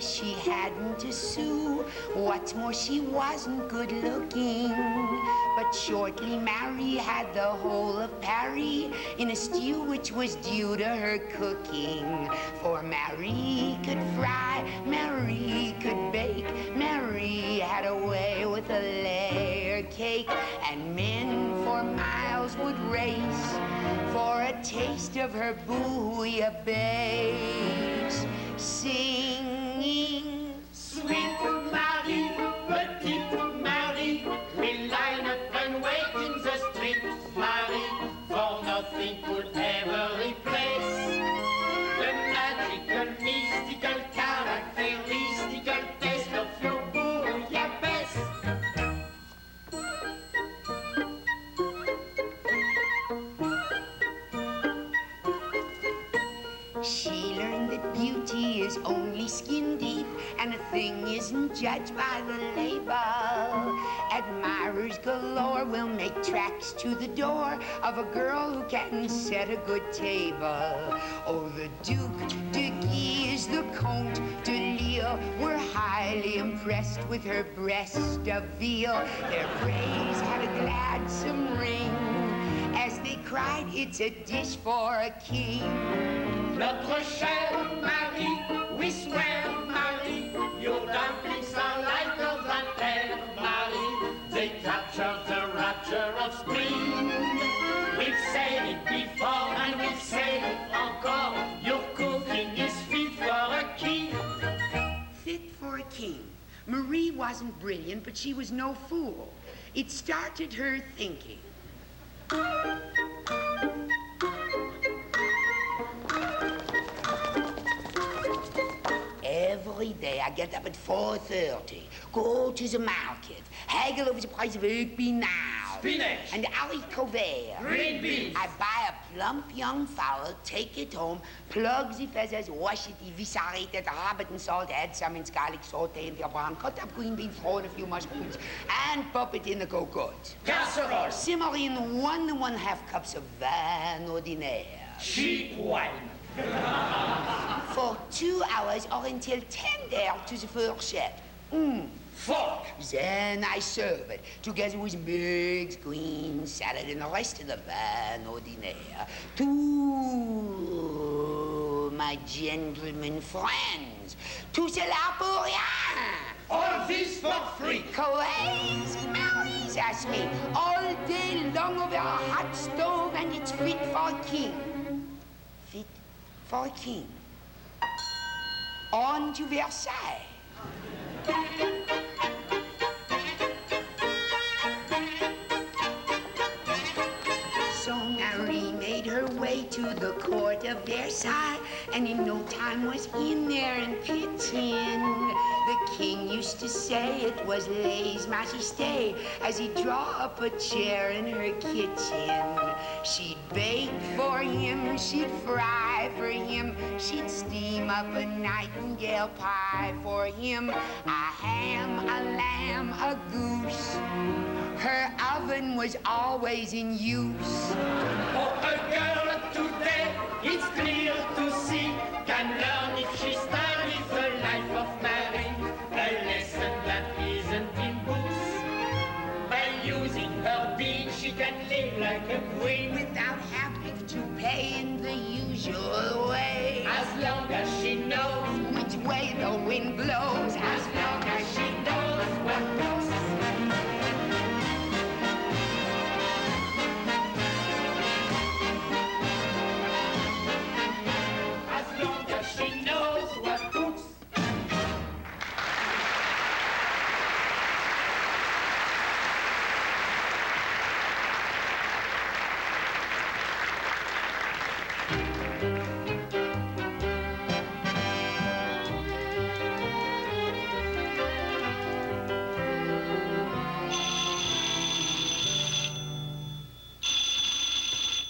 she hadn't a sou. What's more, she wasn't good looking. But shortly Mary had the whole of Paris in a stew which was due to her cooking. For Mary could fry, Mary could bake, Mary had a way with a layer cake, and men for miles would race for a taste of her bouillabaisse, singing, Sweet Marie, petite Marie, we line up and wait in the street, Marie, for nothing could ever replace the magical, mystical, characteristical taste of your bouillabaisse. She learned that beauty is only skin deep, and a thing isn't judged by the label. Admirers galore will make tracks to the door of a girl who can set a good table. Oh, the Duc de Guise, the Comte de Lille were highly impressed with her breast of veal. Their praise had a gladsome ring as they cried, it's a dish for a king. Notre chère Marie, we swear, Marie, your dumplings are like a terre, Marie. They capture the rapture of spring. We've said it before and we've said it encore. Your cooking is fit for a king. Fit for a king. Marie wasn't brilliant, but she was no fool. It started her thinking. Every day I get up at 4:30, go to the market, haggle over the price of épinards, Spinach. and haricots verts. Green beans. I buy a plump young fowl, take it home, plug the feathers, wash it, eviscerate it, rub it in salt, add some in garlic, saute in the brown, cut up green beans, throw in a few mushrooms, and pop it in the cocotte. Casserole. Simmer in 1½ cups of vin ordinaire. Cheap wine. For 2 hours or until tender to the fourchette. Fork. Then I serve it, together with mixed green salad and the rest of the vin ordinaire, to my gentlemen friends. Tout cela pour rien. All this for free. Crazy Mary's asked me, all day long over a hot stove, and it's fit for a king. Fit for a king. On to Versailles. So Mary made her way to the court of Versailles, and in no time was in there in kitchen. The king used to say it was lèse majesté as he'd draw up a chair in her kitchen. She'd bake for him, she'd fry for him, she'd steam up a nightingale pie for him, a ham, a lamb, a goose. Her oven was always in use. For a girl of today, it's clear to see, can learn if she studies the life of Mary, a lesson that isn't in books. By using her being, she can live like a queen Without having to pay in the usual way. as long as she knows, Which way the wind blows, as long as she knows what moves. As long as she knows what moves.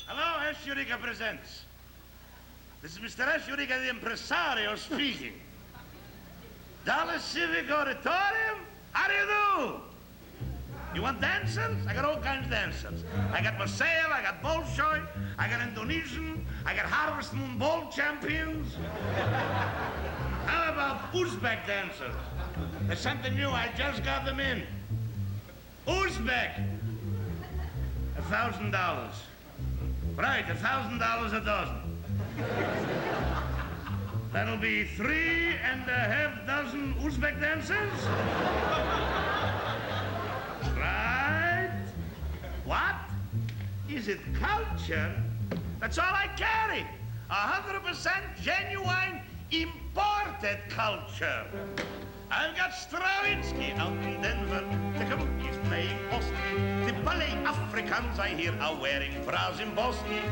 Hello, S. Eureka presents. This is Mr. S. Eureka, the impresario, speaking. Dallas Civic Auditorium? How do you do? You want dancers? I got all kinds of dancers. I got Marseille, I got Bolshoi, I got Indonesian, I got Harvest Moon Bowl champions. How about Uzbek dancers? There's something new. I just got them in. Uzbek. $1,000. Right, $1,000 a dozen. That'll be 3.5 dozen Uzbek dancers. Right. What? Is it culture? That's all I carry. 100% genuine imported culture. I've got Stravinsky out in Denver. The Kabukis playing Boston. The ballet Africans I hear are wearing bras in Boston.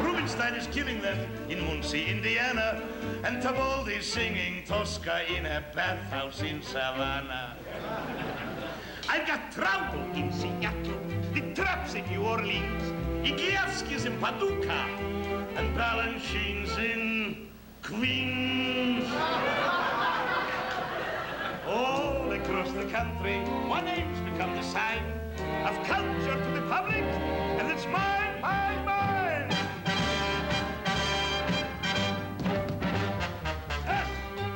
Rubinstein is killing them in Muncie, Indiana. And Tabaldi's singing Tosca in a bathhouse in Savannah. I've got Traudel in Seattle. The Traps in New Orleans. Iglesias in Paducah. And Balanchines in Queens. All across the country, one name's become the sign of culture to the public, and it's mine, mine, mine.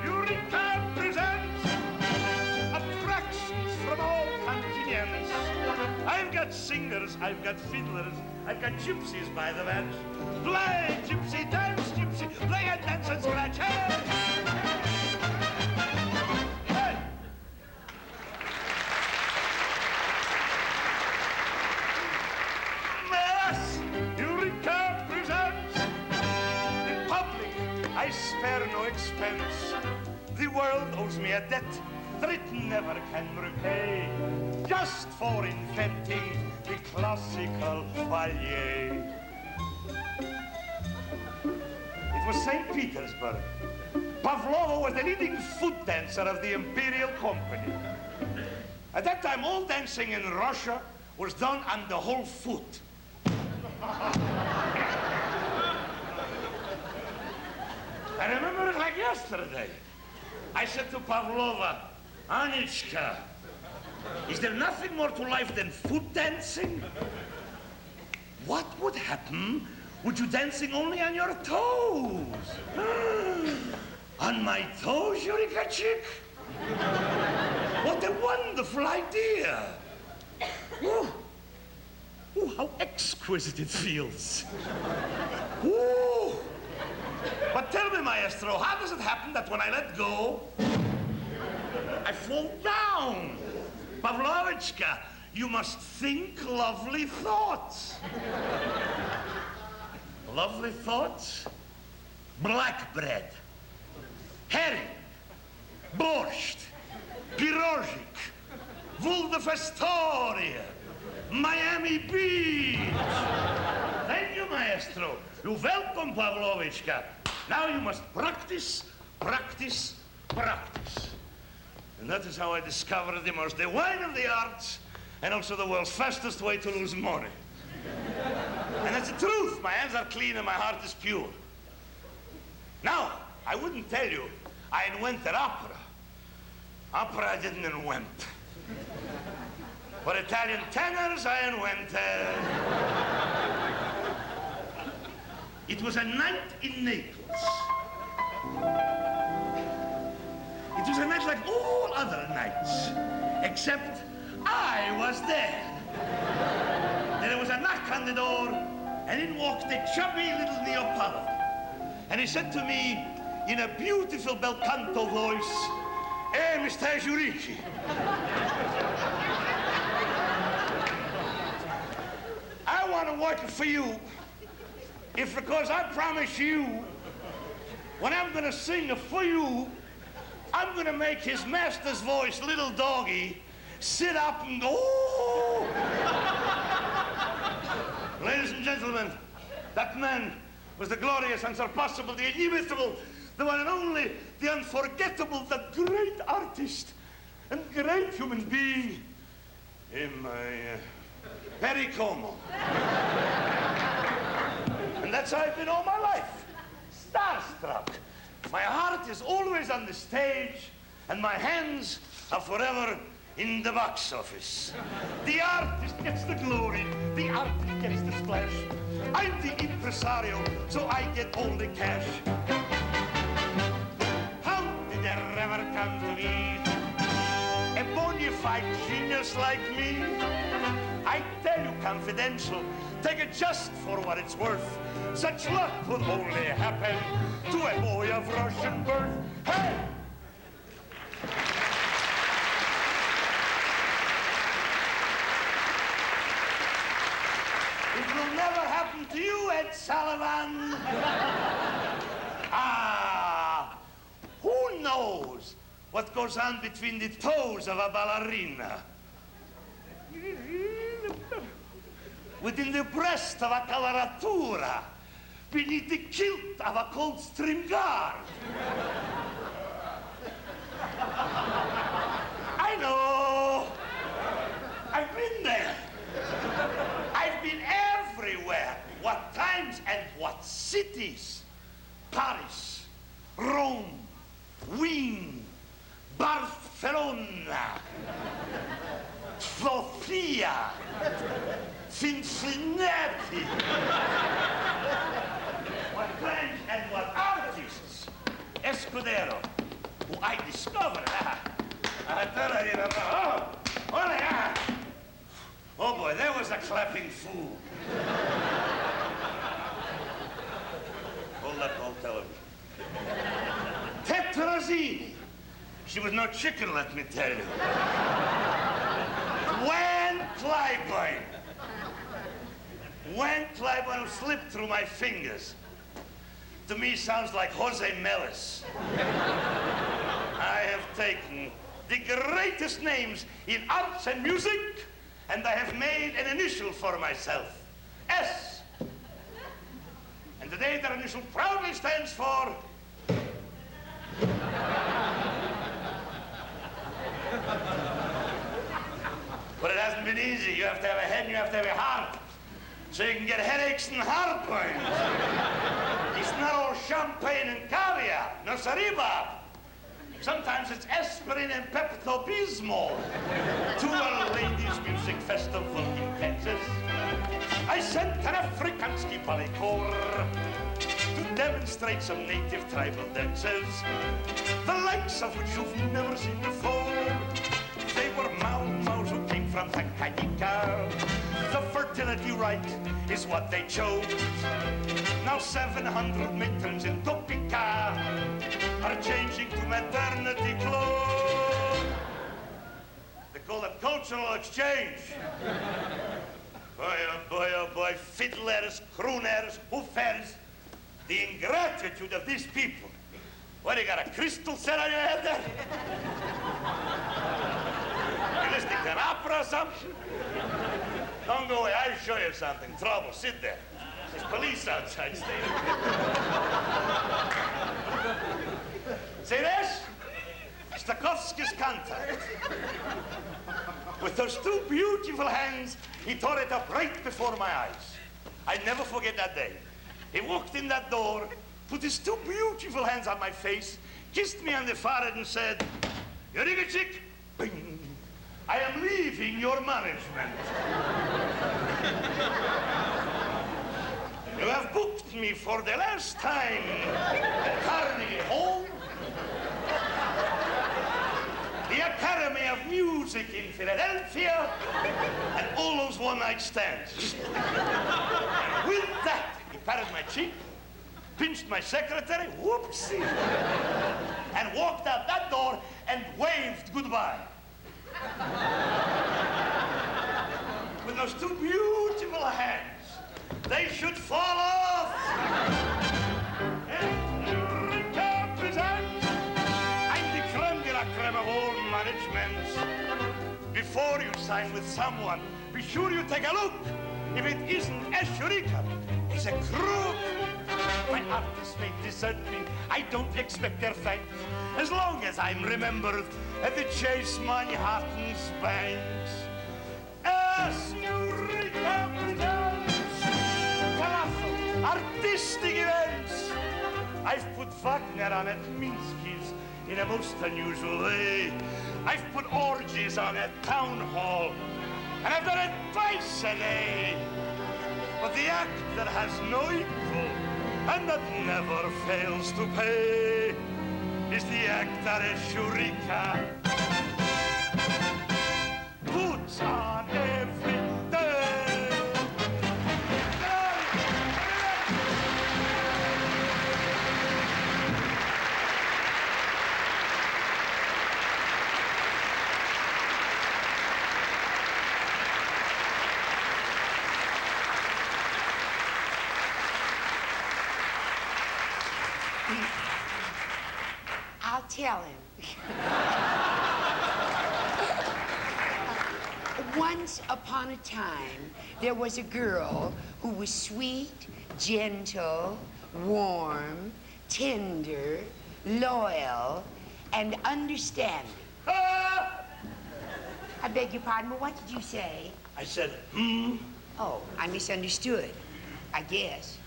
Eureka presents attractions from all continents. I've got singers, I've got fiddlers, I've got gypsies by the bench. Play, gypsy, dance, gypsy, play and dance and scratch. Hey! Eureka presents the public. I spare no expense. The world owes me a debt that it never can repay, just for inventing the classical ballet. It was St. Petersburg. Pavlova was the leading foot dancer of the Imperial Company. At that time, all dancing in Russia was done on the whole foot. I remember it like yesterday. I said to Pavlova, Anichka, is there nothing more to life than foot dancing? What would happen with you dancing only on your toes? On my toes, Eureka chick? What a wonderful idea. Ooh. Ooh, how exquisite it feels. Ooh. But tell me, maestro, how does it happen that when I let go, I fall down? Pavlovichka, you must think lovely thoughts. Lovely thoughts? Black bread, herring, borscht, pirozhik, Vulda-Festoria, Miami Beach. Thank you, maestro. You're welcome, Pavlovichka. Now you must practice, practice, practice. And that is how I discovered the most divine of the arts and also the world's fastest way to lose money. And that's the truth. My hands are clean and my heart is pure. Now, I wouldn't tell you I invented opera. Opera I didn't invent. But Italian tenors I invented. It was a night in Naples. It was a night like all other nights, except I was there. There was a knock on the door, and in walked a chubby little Neapolitan. And he said to me in a beautiful bel canto voice, "Hey, Mr. Giurichi." I want to work for you if because I promise you when I'm going to sing for you, I'm going to make his master's voice, little doggy, sit up and go, "Oh!" Ladies and gentlemen, that man was the glorious, unsurpassable, the inimitable, the one and only, the unforgettable, the great artist and great human being in my Perry Como. And that's how I've been all my life, starstruck. My heart is always on the stage, and my hands are forever in the box office. The artist gets the glory, the artist gets the splash. I'm the impresario, so I get all the cash. How meet a bona fide genius like me. I tell you confidential, take it just for what it's worth. Such luck would only happen to a boy of Russian birth. Hey! It will never happen to you, Ed Sullivan. Who knows what goes on between the toes of a ballerina? Within the breast of a coloratura, beneath the kilt of a Coldstream Guard. I know. I've been there. I've been everywhere. What times and what cities? Paris, Rome, Wien, Barcelona, Sofia, Cincinnati. What times and what artists? Escudero, who I discovered. Oh boy, there was a clapping fool. Hold up, old television. Tetrazzini. She was no chicken, let me tell you. Gwen Clyburn. Gwen Clyburn who slipped through my fingers. To me, sounds like Jose Melis. I have taken the greatest names in arts and music, and I have made an initial for myself. S. And today that initial proudly stands for... But it hasn't been easy. You have to have a head and you have to have a heart. So you can get headaches and heartburns. It's not all champagne and caviar. No, sariba. Sometimes it's aspirin and Pepto-Bismol. To a ladies' music festival in Texas, I sent an Afrikansky polychor to demonstrate some native tribal dances, the likes of which you've never seen before. They were Mau-Maus who came from Tanganyika. The fertility rite is what they chose. Now 700 matrons in Topeka are changing to maternity clothes. They call it cultural exchange. Boy, oh boy, oh boy, fiddlers, crooners, hoofers, the ingratitude of these people. What, you got a crystal set on your head there? You listening to an opera or something? Don't go away, I'll show you something. Trouble, sit there. There's police outside. Stay there. See this? Stokowski's contact. With those two beautiful hands, he tore it up right before my eyes. I never forget that day. He walked in that door, put his two beautiful hands on my face, kissed me on the forehead and said, "Yurigachik, bing, I am leaving your management. You have booked me for the last time at Carnegie Hall, the Academy of Music in Philadelphia, and all those one-night stands." And with that, he patted my cheek, pinched my secretary, whoopsie, and walked out that door and waved goodbye. With those two beautiful hands, they should fall off. Eureka presents, I'm the creme de la creme of all managements. Before you sign with someone, be sure you take a look. If it isn't a Eureka, it's a crook. My artists may desert me, I don't expect their thanks, as long as I'm remembered at the Chase Manhattan's banks. As Eureka presents colossal artistic events, I've put Wagner on at Minsky's in a most unusual way. I've put orgies on at Town Hall, and I've done it twice a day. But the act that has no equal and that never fails to pay is the actore Shurika. Boots on every day. I'll tell him. Once upon a time, there was a girl who was sweet, gentle, warm, tender, loyal, and understanding. Ah! I beg your pardon, but what did you say? I said, Oh, I misunderstood, I guess.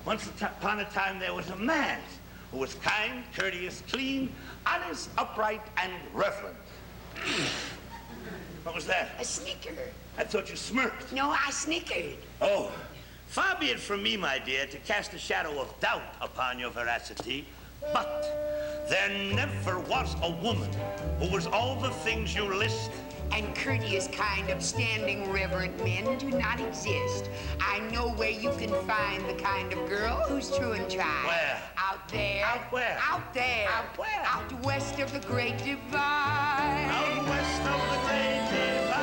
Once upon a time, there was a man who was kind, courteous, clean, honest, upright, and reverent. What was that? A snicker. I thought you smirked. No, I snickered. Oh, far be it from me, my dear, to cast a shadow of doubt upon your veracity, but there never was a woman who was all the things you list. And courteous, kind, upstanding, reverent men do not exist. I know where you can find the kind of girl who's true and tried. Where? Out there. Out where? Out there. Out where? Out west of the Great Divide. Out west of the Great Divide.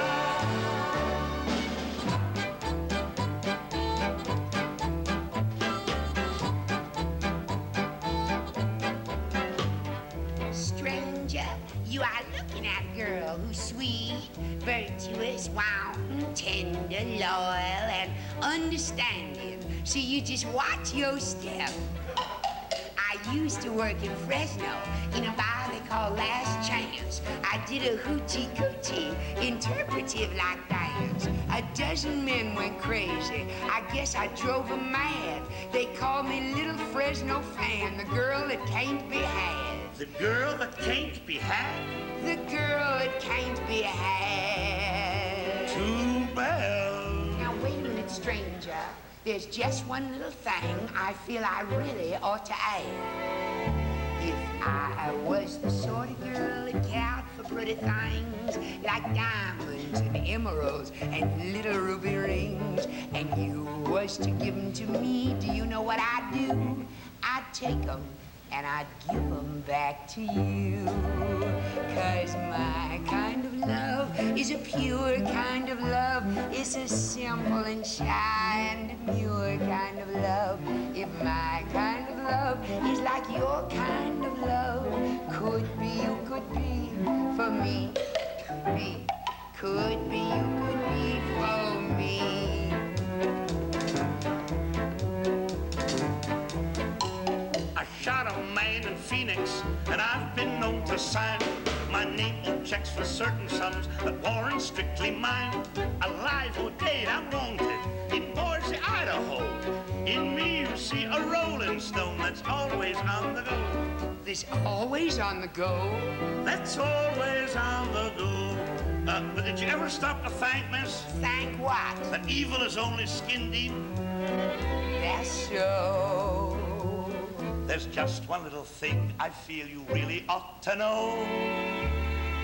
Stranger, you are looking at a girl who's sweet, virtuous, warm, tender, loyal, and understanding. So you just watch your step. I used to work in Fresno in a bar they call Last Chance. I did a hoochie-coochie, interpretive like dance. A dozen men went crazy. I guess I drove them mad. They called me Little Fresno Fan, the girl that can't be had. The girl that can't be had? The girl that can't be had. Too bad. Now, wait a minute, stranger. There's just one little thing I feel I really ought to add. If I was the sort of girl that cared for pretty things like diamonds and emeralds and little ruby rings, and you was to give them to me, do you know what I'd do? I'd take them and I'd give them back to you. 'Cause my kind of love is a pure kind of love. It's a simple and shy and demure kind of love. If my kind of love is like your kind of love, could be, you could be for me. Could be, you could be for me. Shot a man in Phoenix, and I've been known to sign my name on checks for certain sums that weren't strictly mine. Alive or dead, I'm wanted in Boise, Idaho. In me, you see a rolling stone that's always on the go. This always on the go? That's always on the go. But did you ever stop to thank, miss? Thank what? That evil is only skin deep. That's so. There's just one little thing I feel you really ought to know.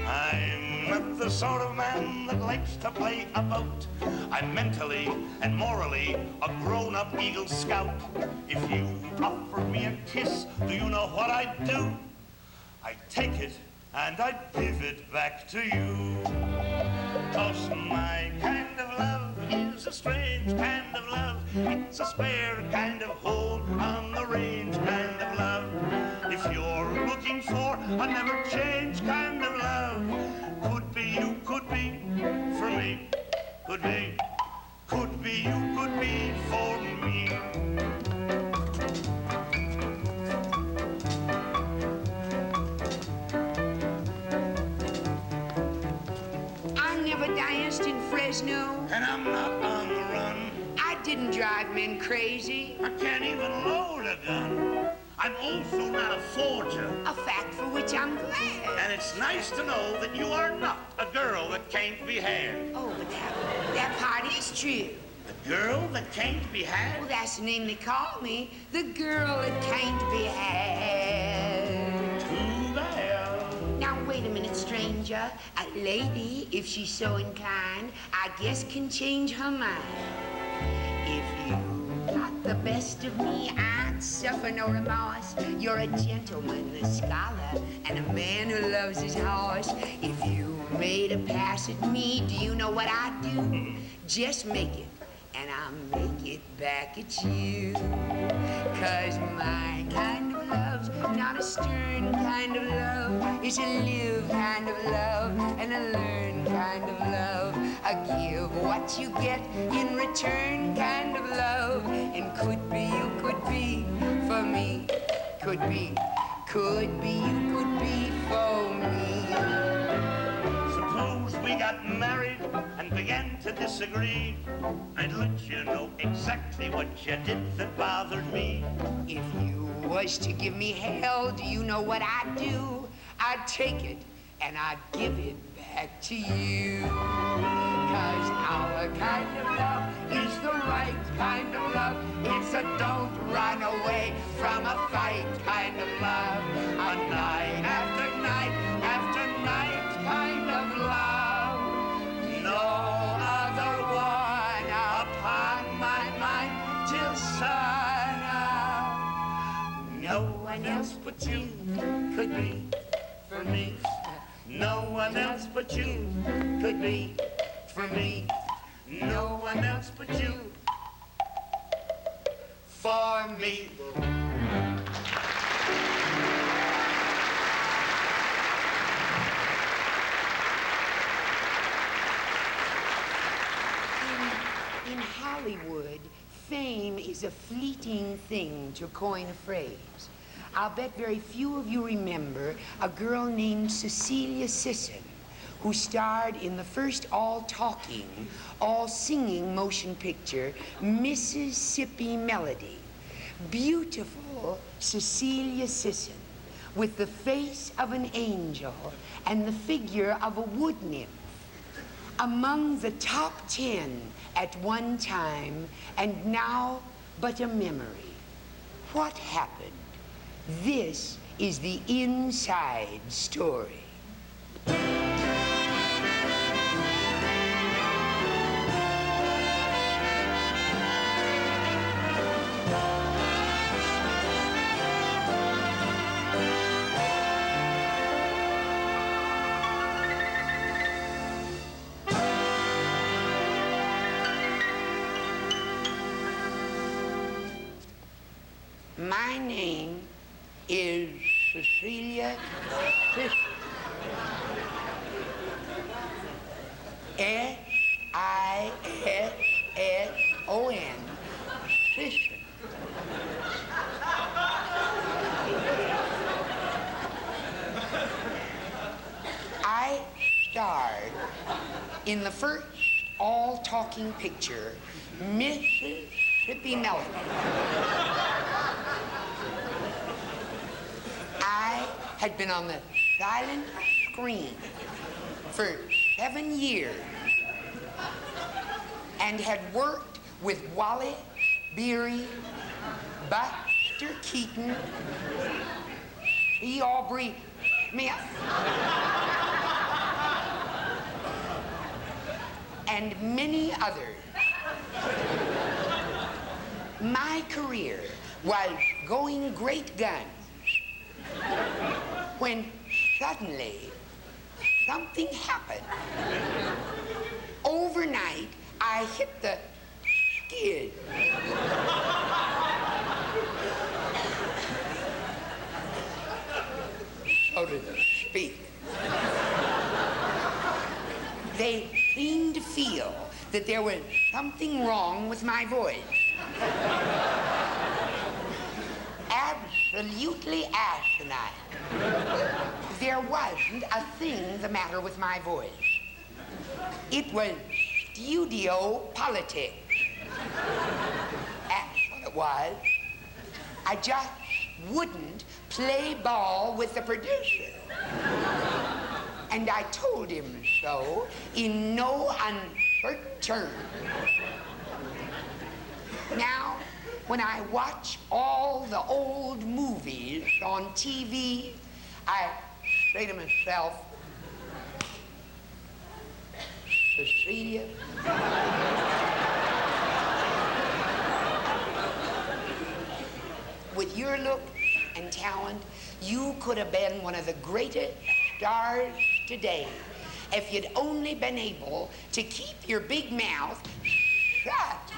I'm not the sort of man that likes to play about. I'm mentally and morally a grown-up Eagle Scout. If you offered me a kiss, do you know what I'd do? I'd take it and I'd give it back to you. 'Cause my kind of love is a strange kind of love. It's a spare kind of hold on the range kind of love. If you're looking for a never change kind of love, could be you, could be for me. Could be you, could be for me. I never danced in Fresno. And I'm not on the run. I didn't drive men crazy. I can't even load a gun. I'm also not a forger. A fact for which I'm glad. And it's nice to know that you are not a girl that can't be had. Oh, but that part is true. The girl that can't be had? Well, that's the name they call me. The girl that can't be had. Too Georgia, a lady, if she's so inclined, I guess can change her mind. If you got the best of me, I'd suffer no remorse. You're a gentleman, a scholar, and a man who loves his horse. If you made a pass at me, do you know what I'd do? Just make it, and I'll make it back at you. 'Cause my kind of love's not a stern kind of love. It's a live kind of love and a learn kind of love. A give what you get in return kind of love. And could be, you could be for me. Could be, you could be for me. Suppose we got married and began to disagree. I'd let you know exactly what you did that bothered me. If you was to give me hell, do you know what I'd do? I'd take it and I'd give it back to you. 'Cause our kind of love is the right kind of love. It's a don't run away from a fight kind of love. A night after night after night kind of love. No other one upon my mind till sun up. No one else but you could be for me. No one else but you could be for me. No one else but you for me. In Hollywood, fame is a fleeting thing, to coin a phrase. I'll bet very few of you remember a girl named Cecilia Sisson, who starred in the first all-talking, all-singing motion picture, Mississippi Melody. Beautiful Cecilia Sisson, with the face of an angel and the figure of a wood nymph. Among the top 10 at one time, and now but a memory. What happened? This is the inside story. My name is Cecilia Sisson. S-I-S-S-O-N. Sisson. I starred in the first all-talking picture, Mississippi Melody. I had been on the silent screen for 7 years and had worked with Wallace Beery, Buster Keaton, E. Aubrey Smith, and many others. My career was going great guns when suddenly something happened. Overnight, I hit the skid. So to speak. They seemed to feel that there was something wrong with my voice. Absolutely asinine. There wasn't a thing the matter with my voice. It was studio politics. That's what it was. I just wouldn't play ball with the producer. And I told him so in no uncertain terms. Now, when I watch all the old movies on TV, I say to myself, See ya. With your look and talent, you could have been one of the greatest stars today if you'd only been able to keep your big mouth shut.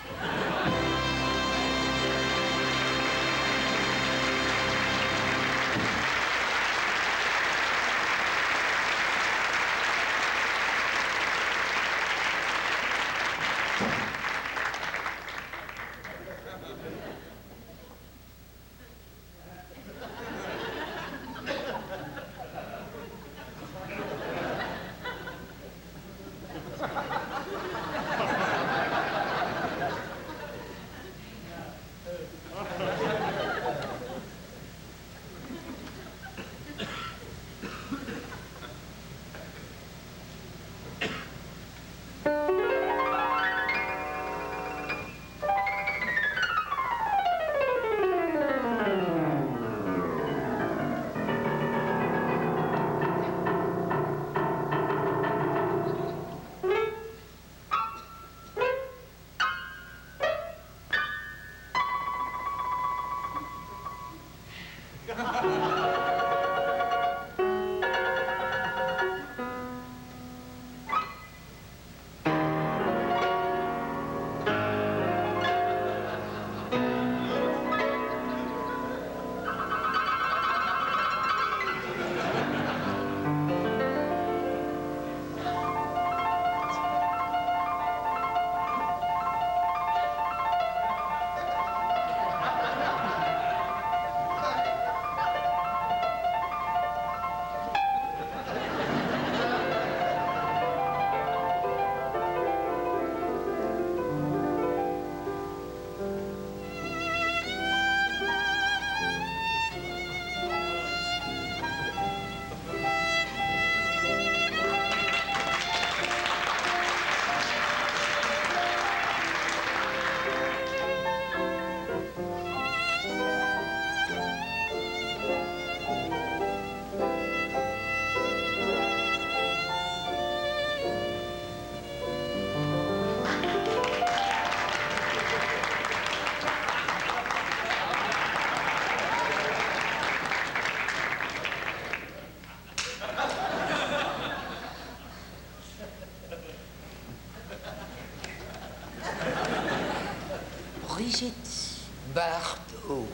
Brigitte Bardot,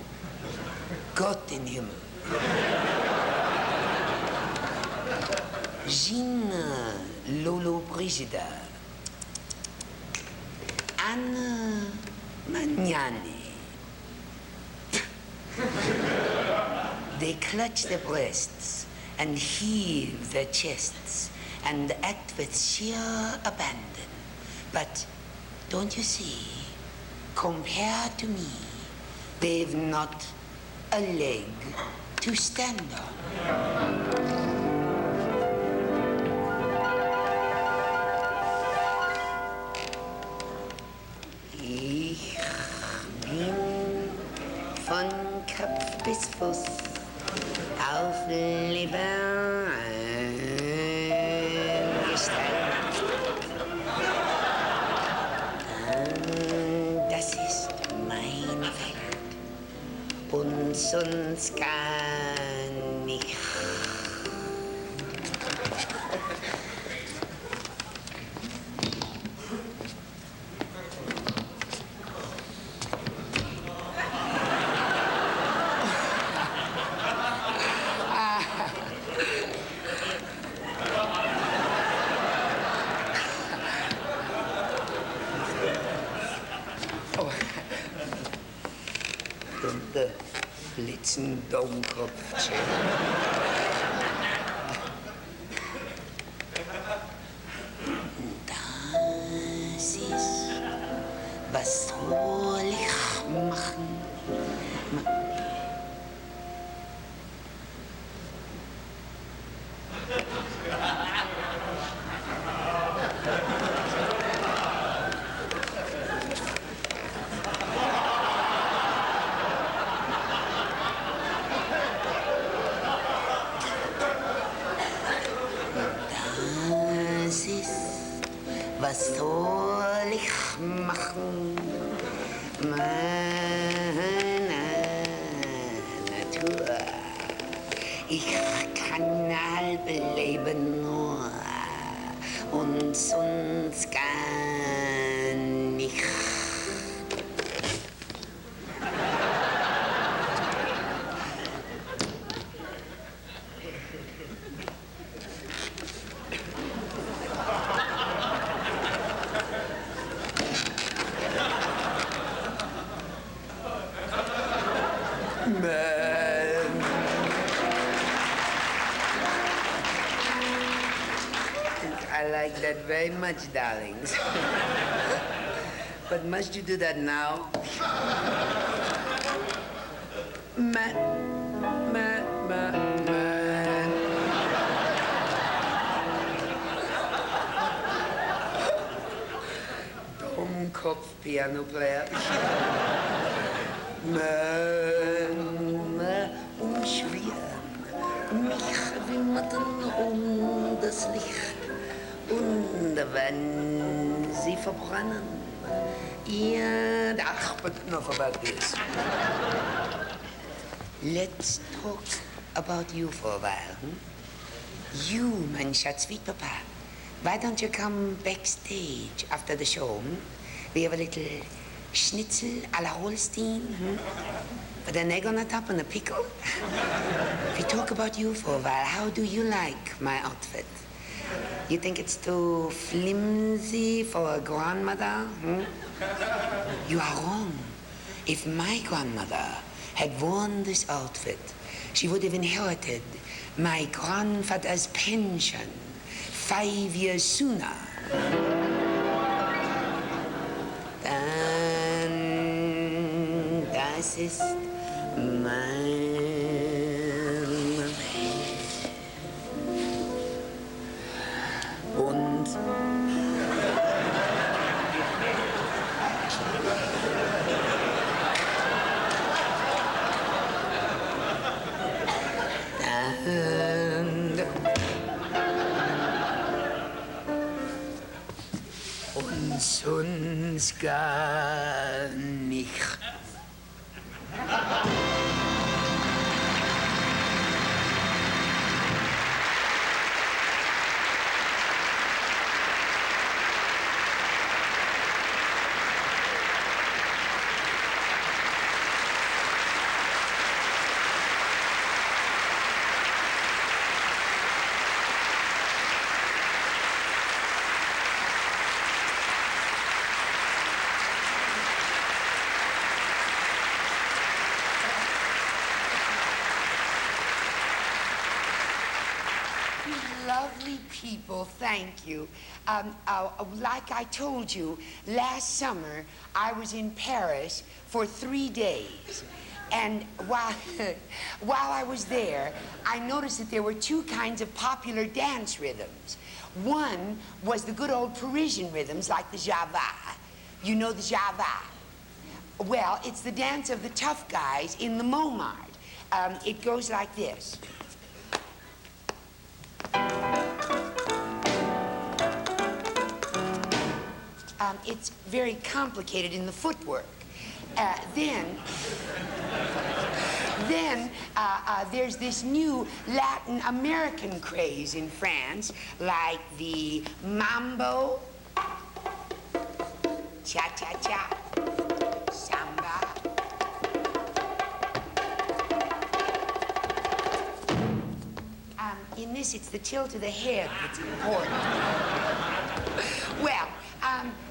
Gott in Himmel. Gina Lolo Brigida. Anna Magnani. They clutch their breasts and heave their chests and act with sheer abandon. But don't you see, compared to me, they've not a leg to stand on. Ich bin von Kopf bis Fuß auf Leben eingestellt. Das ist meine Welt und sonst gar nicht. De blitzen domkopfje. Das ist, was soll ich machen? Natur. Ich kann halbe Leben nur und sonst gar nicht. I like that very much, darlings. But must you do that now? Dummkopf, piano player. Umschwirren, mich wimmerten das Licht. Und wenn sie verbrennen, ja, ach, but enough about this. Let's talk about you for a while. You, mein Schatz, sweet papa. Why don't you come backstage after the show? We have a little schnitzel à la Holstein, with an egg on the top and a pickle. We talk about you for a while. How do you like my outfit? You think it's too flimsy for a grandmother? You are wrong. If my grandmother had worn this outfit, she would have inherited my grandfather's pension 5 years sooner. Dann, das ist mein und sonst gar nicht. Lovely people, thank you. Like I told you, last summer I was in Paris for 3 days. And while I was there, I noticed that there were two kinds of popular dance rhythms. One was the good old Parisian rhythms like the Java. You know the Java? Well, it's the dance of the tough guys in the Montmartre. It goes like this. It's very complicated in the footwork. Then there's this new Latin American craze in France, like the mambo, cha-cha-cha, samba. In this, it's the tilt of the head that's important. Well,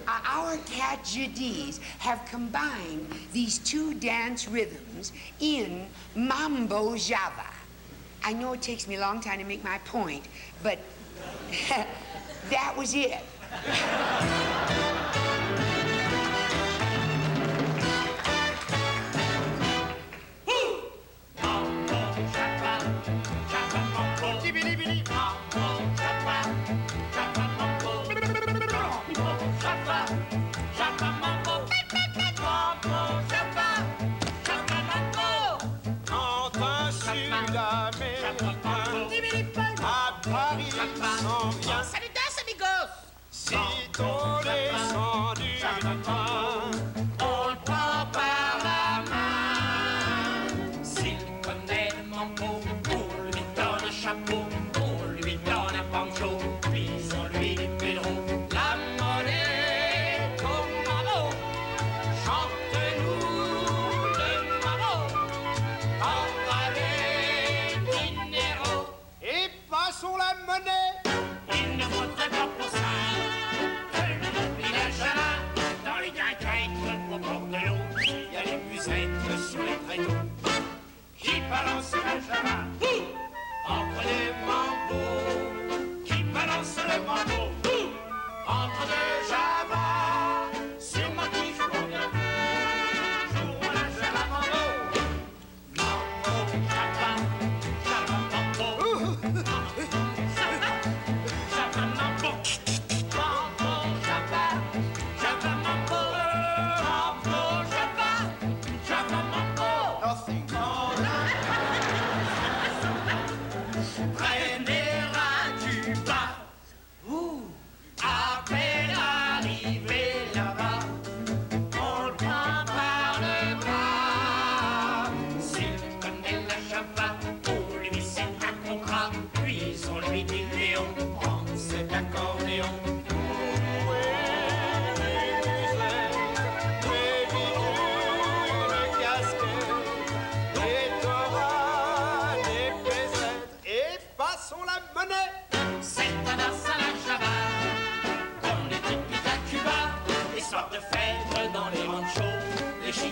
our cat Jadis have combined these two dance rhythms in Mambo Java. I know it takes me a long time to make my point, but that was it. Saludos, amigos! Si ton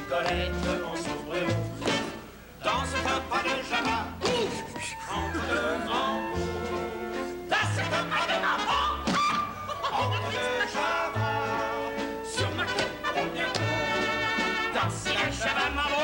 Colette en sombrero danse un pas de java entre deux mambo. Danse un pas de mambo entre deux java sur ma tête pour bientôt danser un java mambo.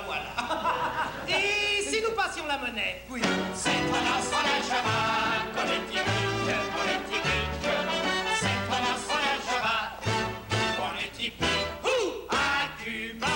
Voilà. Et si nous passions la monnaie? Oui. C'est un sur la java, politique, c'est un sur la java, politique, à Cuba.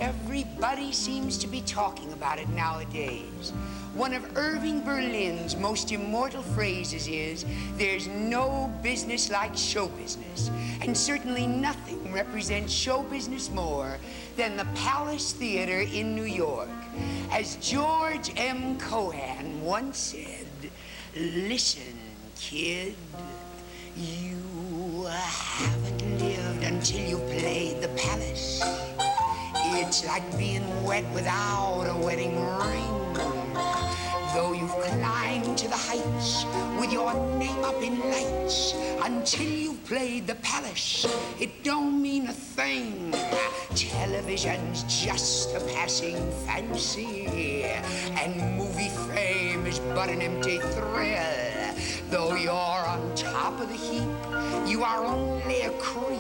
Everybody seems to be talking about it nowadays. One of Irving Berlin's most immortal phrases is, "There's no business like show business." And certainly nothing represents show business more than the Palace Theater in New York. As George M. Cohan once said, "Listen, kid, you haven't lived until you played the Palace. It's like being wet without a wedding ring. Though you've climbed to the heights with your name up in lights, until you've played the Palace, it don't mean a thing. Television's just a passing fancy, and movie fame is but an empty thrill. Though you're on top of the heap, you are only a creep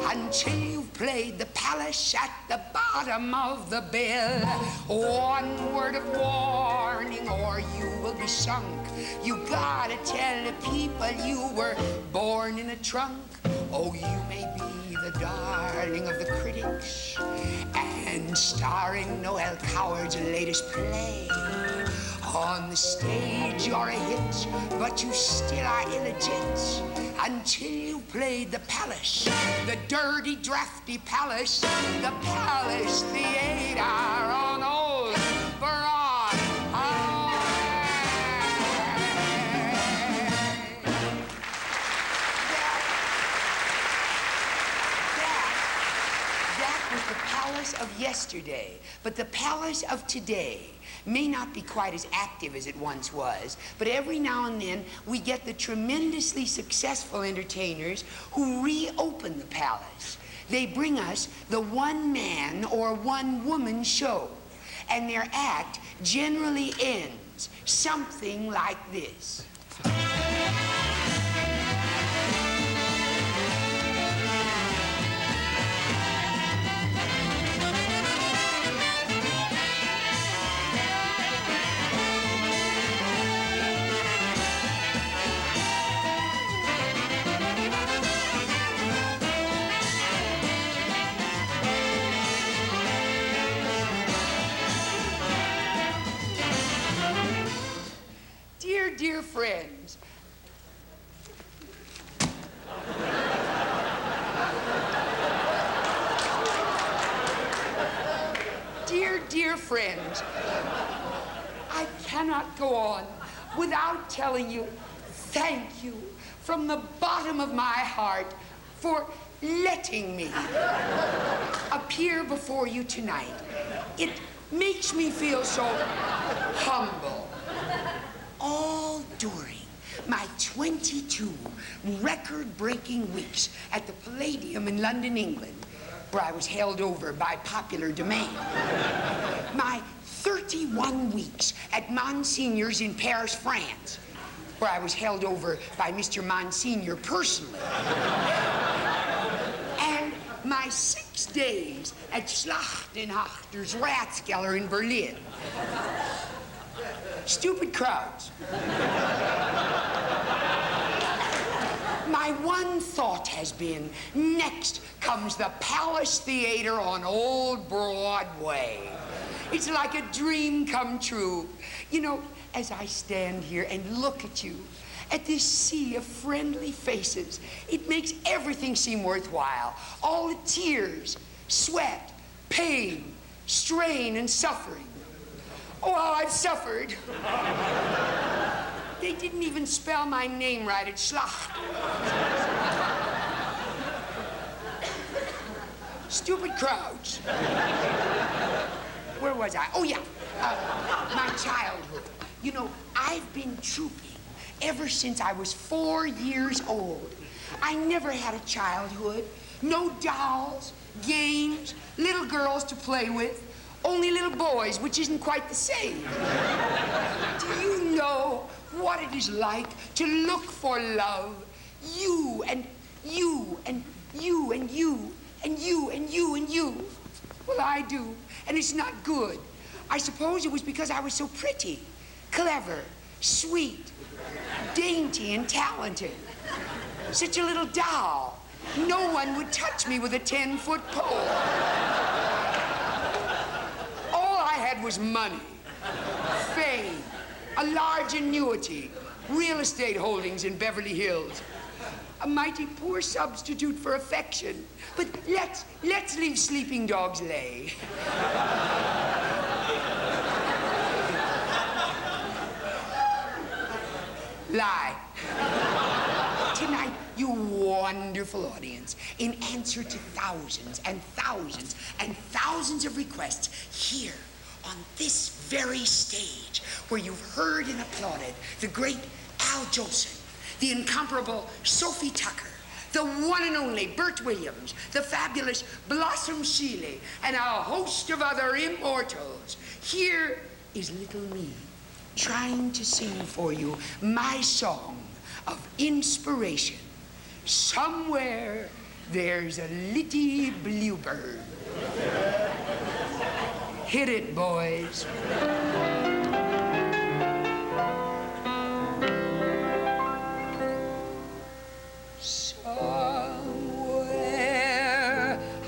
until you've played the Palace at the bottom of the bill. One word of warning or you will be sunk. You gotta tell the people you were born in a trunk. Oh, you may be the darling of the critics and starring Noel Coward's latest play. On the stage you're a hit, but you still are illegit until you played the Palace, the dirty, drafty Palace, the Palace Theater on Old Broadway. That was the Palace palace of yesterday, but the palace of today may not be quite as active as it once was, but every now and then we get the tremendously successful entertainers who reopen the palace. They bring us the one-man or one-woman show, and their act generally ends something like this. Dear friends, dear friends, I cannot go on without telling you thank you from the bottom of my heart for letting me appear before you tonight. It makes me feel so humble. All during my 22 record-breaking weeks at the Palladium in London, England, where I was held over by popular demand, my 31 weeks at Monsignor's in Paris, France, where I was held over by Mr. Monsignor personally, and my 6 days at Schlachtenachter's Ratskeller in Berlin. Stupid crowds. My one thought has been, next comes the Palace Theater on Old Broadway. It's like a dream come true. You know, as I stand here and look at you, at this sea of friendly faces, it makes everything seem worthwhile. All the tears, sweat, pain, strain, and suffering. Oh, how I've suffered. They didn't even spell my name right at Schlacht. Stupid crowds. Where was I? Oh, yeah. My childhood. You know, I've been trooping ever since I was 4 years old. I never had a childhood. No dolls, games, little girls to play with. Only little boys, which isn't quite the same. Do you know what it is like to look for love? You and you and you and you and you and you and you. Well, I do, and it's not good. I suppose it was because I was so pretty, clever, sweet, dainty, and talented. Such a little doll. No one would touch me with a 10-foot pole. Was money, fame, a large annuity, real estate holdings in Beverly Hills. A mighty poor substitute for affection. But let's leave sleeping dogs lay. Lie. Tonight, you wonderful audience, in answer to thousands and thousands and thousands of requests, here on this very stage where you've heard and applauded the great Al Jolson, the incomparable Sophie Tucker, the one and only Bert Williams, the fabulous Blossom Shealy, and a host of other immortals. Here is little me trying to sing for you my song of inspiration. Somewhere there's a little bluebird. Hit it, boys. Somewhere,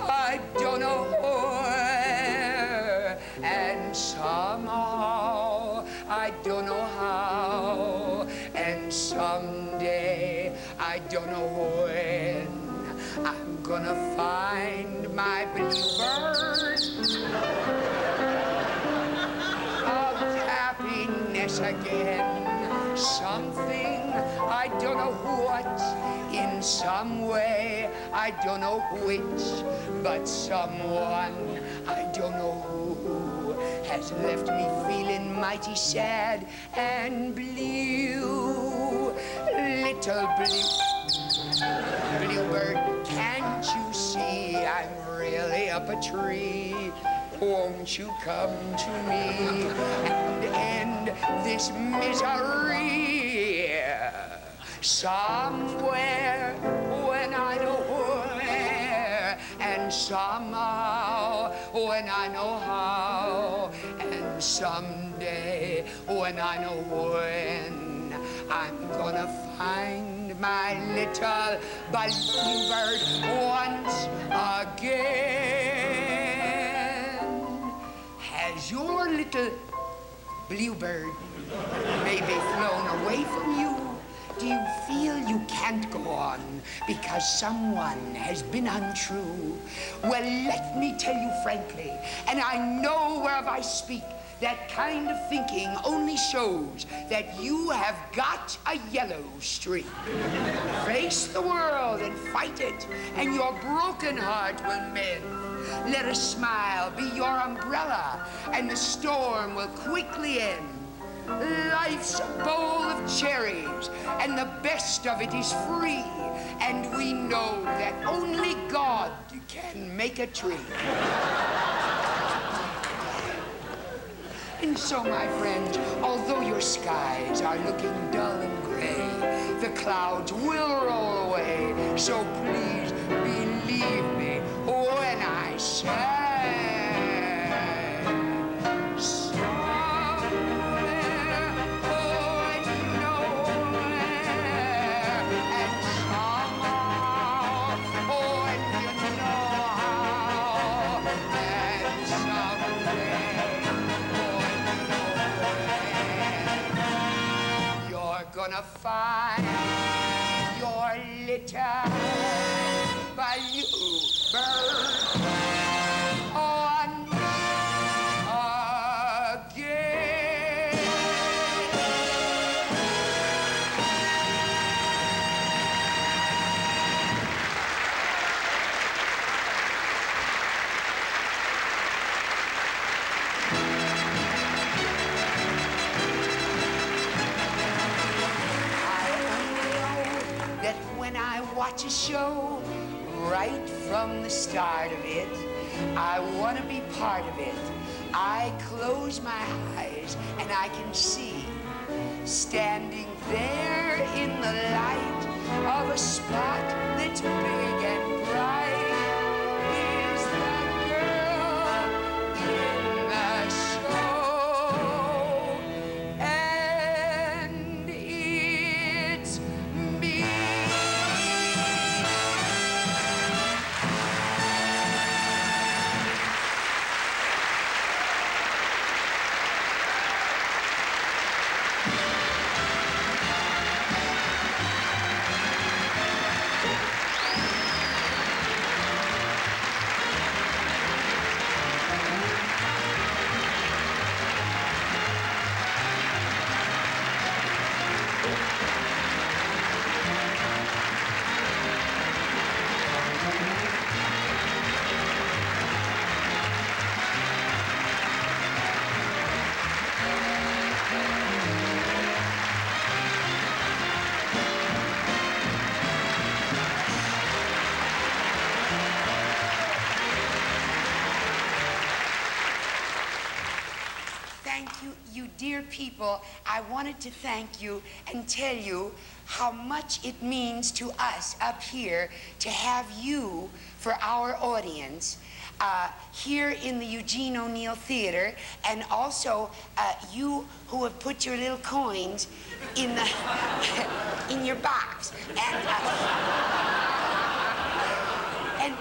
I don't know where, and somehow, I don't know how, and someday, I don't know when, I'm gonna find my bluebird. Again, something I don't know what in some way, I don't know which, but someone, I don't know who, has left me feeling mighty sad and blue. Little bluebird, can't you see I'm really up a tree? Won't you come to me and end this misery? Somewhere, when I know where, and somehow, when I know how, and someday, when I know when, I'm gonna find my little bluebird once again. Has your little bluebird maybe flown away from you? Do you feel you can't go on because someone has been untrue? Well, let me tell you frankly, and I know whereof I speak, that kind of thinking only shows that you have got a yellow streak. Face the world and fight it, and your broken heart will mend. Let a smile be your umbrella, and the storm will quickly end. Life's a bowl of cherries, and the best of it is free. And we know that only God can make a tree. And so, my friends, although your skies are looking dull and gray, the clouds will roll away. So please believe me when I say, gonna find your little bluebird once again. Watch a show right from the start of it. I want to be part of it. I close my eyes and I can see, standing there in the light of a spot that's big and bright, is the girl in the show. And it's me. Dear people, I wanted to thank you and tell you how much it means to us up here to have you for our audience here in the Eugene O'Neill Theater, and also you who have put your little coins in the in your box. And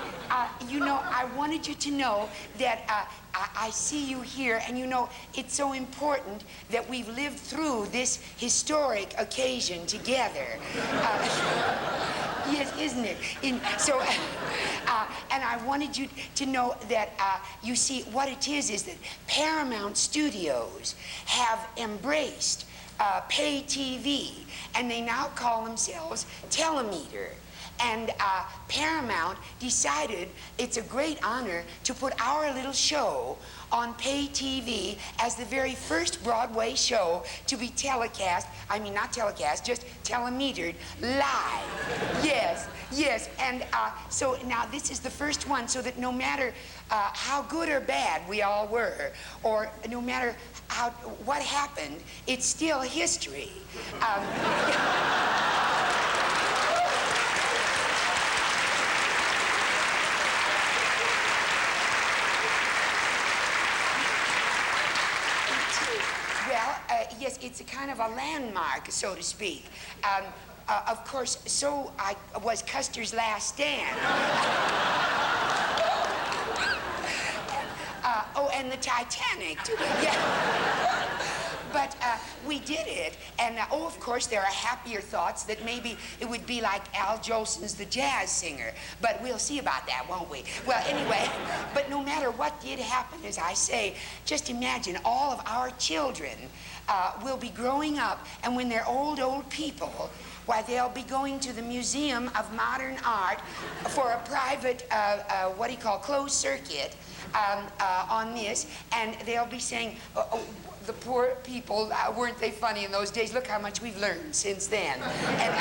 you know, I wanted you to know that I see you here, and you know, it's so important that we've lived through this historic occasion together. Yes, isn't it? And I wanted you to know that, you see, what it is that Paramount Studios have embraced pay TV, and they now call themselves Telemeter. And Paramount decided it's a great honor to put our little show on pay TV as the very first Broadway show to be telecast, I mean not telecast, just telemetered live. Yes, yes, and so now this is the first one, so that no matter how good or bad we all were, or no matter what happened, it's still history. Well, yes, it's a kind of a landmark, so to speak. Of course, so was Custer's Last Stand. Oh, and the Titanic, too. Yeah. But we did it, and oh, of course, there are happier thoughts that maybe it would be like Al Jolson's The Jazz Singer, but we'll see about that, won't we? Well, anyway, but no matter what did happen, as I say, just imagine all of our children will be growing up, and when they're old people, why, they'll be going to the Museum of Modern Art for a private, what do you call, closed circuit on this, and they'll be saying, the poor people, weren't they funny in those days? Look how much we've learned since then. And,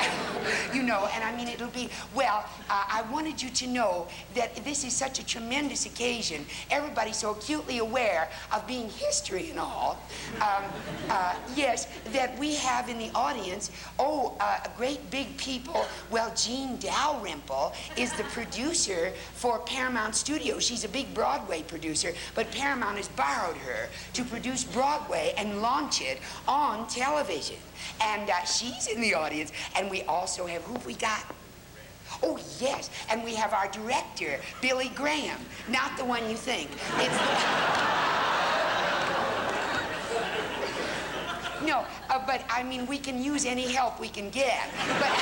you know, and I mean, it'll be, well, I wanted you to know that this is such a tremendous occasion. Everybody's so acutely aware of being history and all. Yes, that we have in the audience, great big people. Well, Jean Dalrymple is the producer for Paramount Studios. She's a big Broadway producer, but Paramount has borrowed her to produce Broadway and launch it on television. And she's in the audience. And we also have, who we got? Oh, yes. And we have our director, Billy Graham. Not the one you think. It's No, but I mean, we can use any help we can get. But...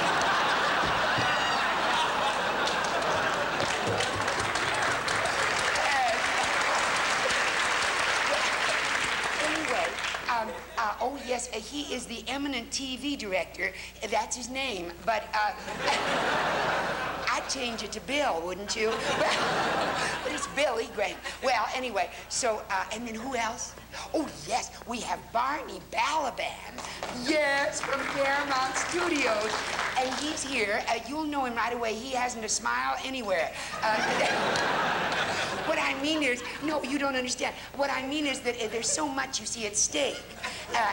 oh, yes, he is the eminent TV director. That's his name. But I'd change it to Bill, wouldn't you? But it's Billy Graham. Well, anyway, so, and then who else? Oh, yes, we have Barney Balaban. Yes, from Paramount Studios. And he's here. You'll know him right away. He hasn't a smile anywhere. What I mean is, no, you don't understand. What I mean is that there's so much, you see, at stake.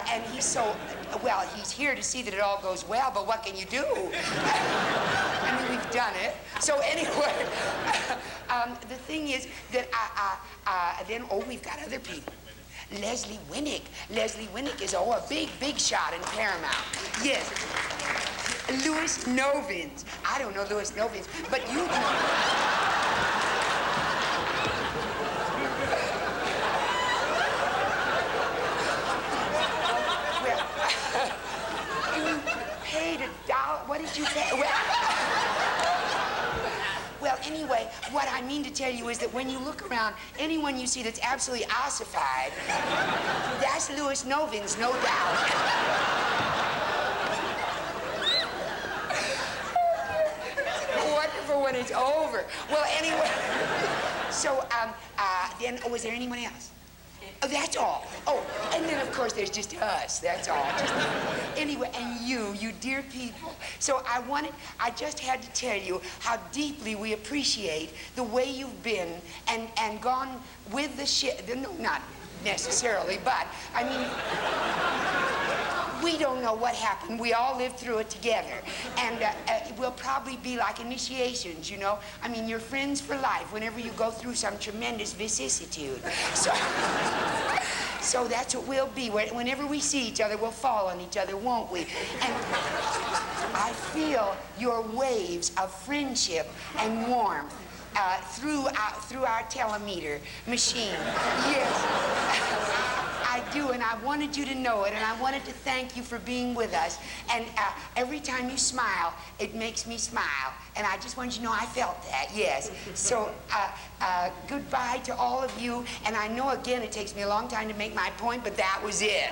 And he's so, well, he's here to see that it all goes well, but what can you do? I mean, we've done it. So anyway, the thing is that we've got other people. Leslie Winnick. Leslie Winnick is, a big shot in Paramount. Yes. Louis Novins. I don't know Louis Novins, but you do. Paid $1. What did you pay? Well, anyway, what I mean to tell you is that when you look around, anyone you see that's absolutely ossified, that's Louis Novins, no doubt. It's wonderful when it's over. Well, anyway, so, then, was there anyone else? Oh, that's all. Oh, and then, of course, there's just us. That's all. Anyway, and you dear people. So I just had to tell you how deeply we appreciate the way you've been and gone with the ship. No, not necessarily, but, I mean, we don't know what happened. We all lived through it together. And it will probably be like initiations, you know? I mean, you're friends for life whenever you go through some tremendous vicissitude. So that's what we'll be. Whenever we see each other, we'll fall on each other, won't we? And I feel your waves of friendship and warmth through our telemeter machine. Yes. I do, and I wanted you to know it, and I wanted to thank you for being with us. And every time you smile, it makes me smile. And I just wanted you to know I felt that, yes. So, goodbye to all of you. And I know, again, it takes me a long time to make my point, but that was it.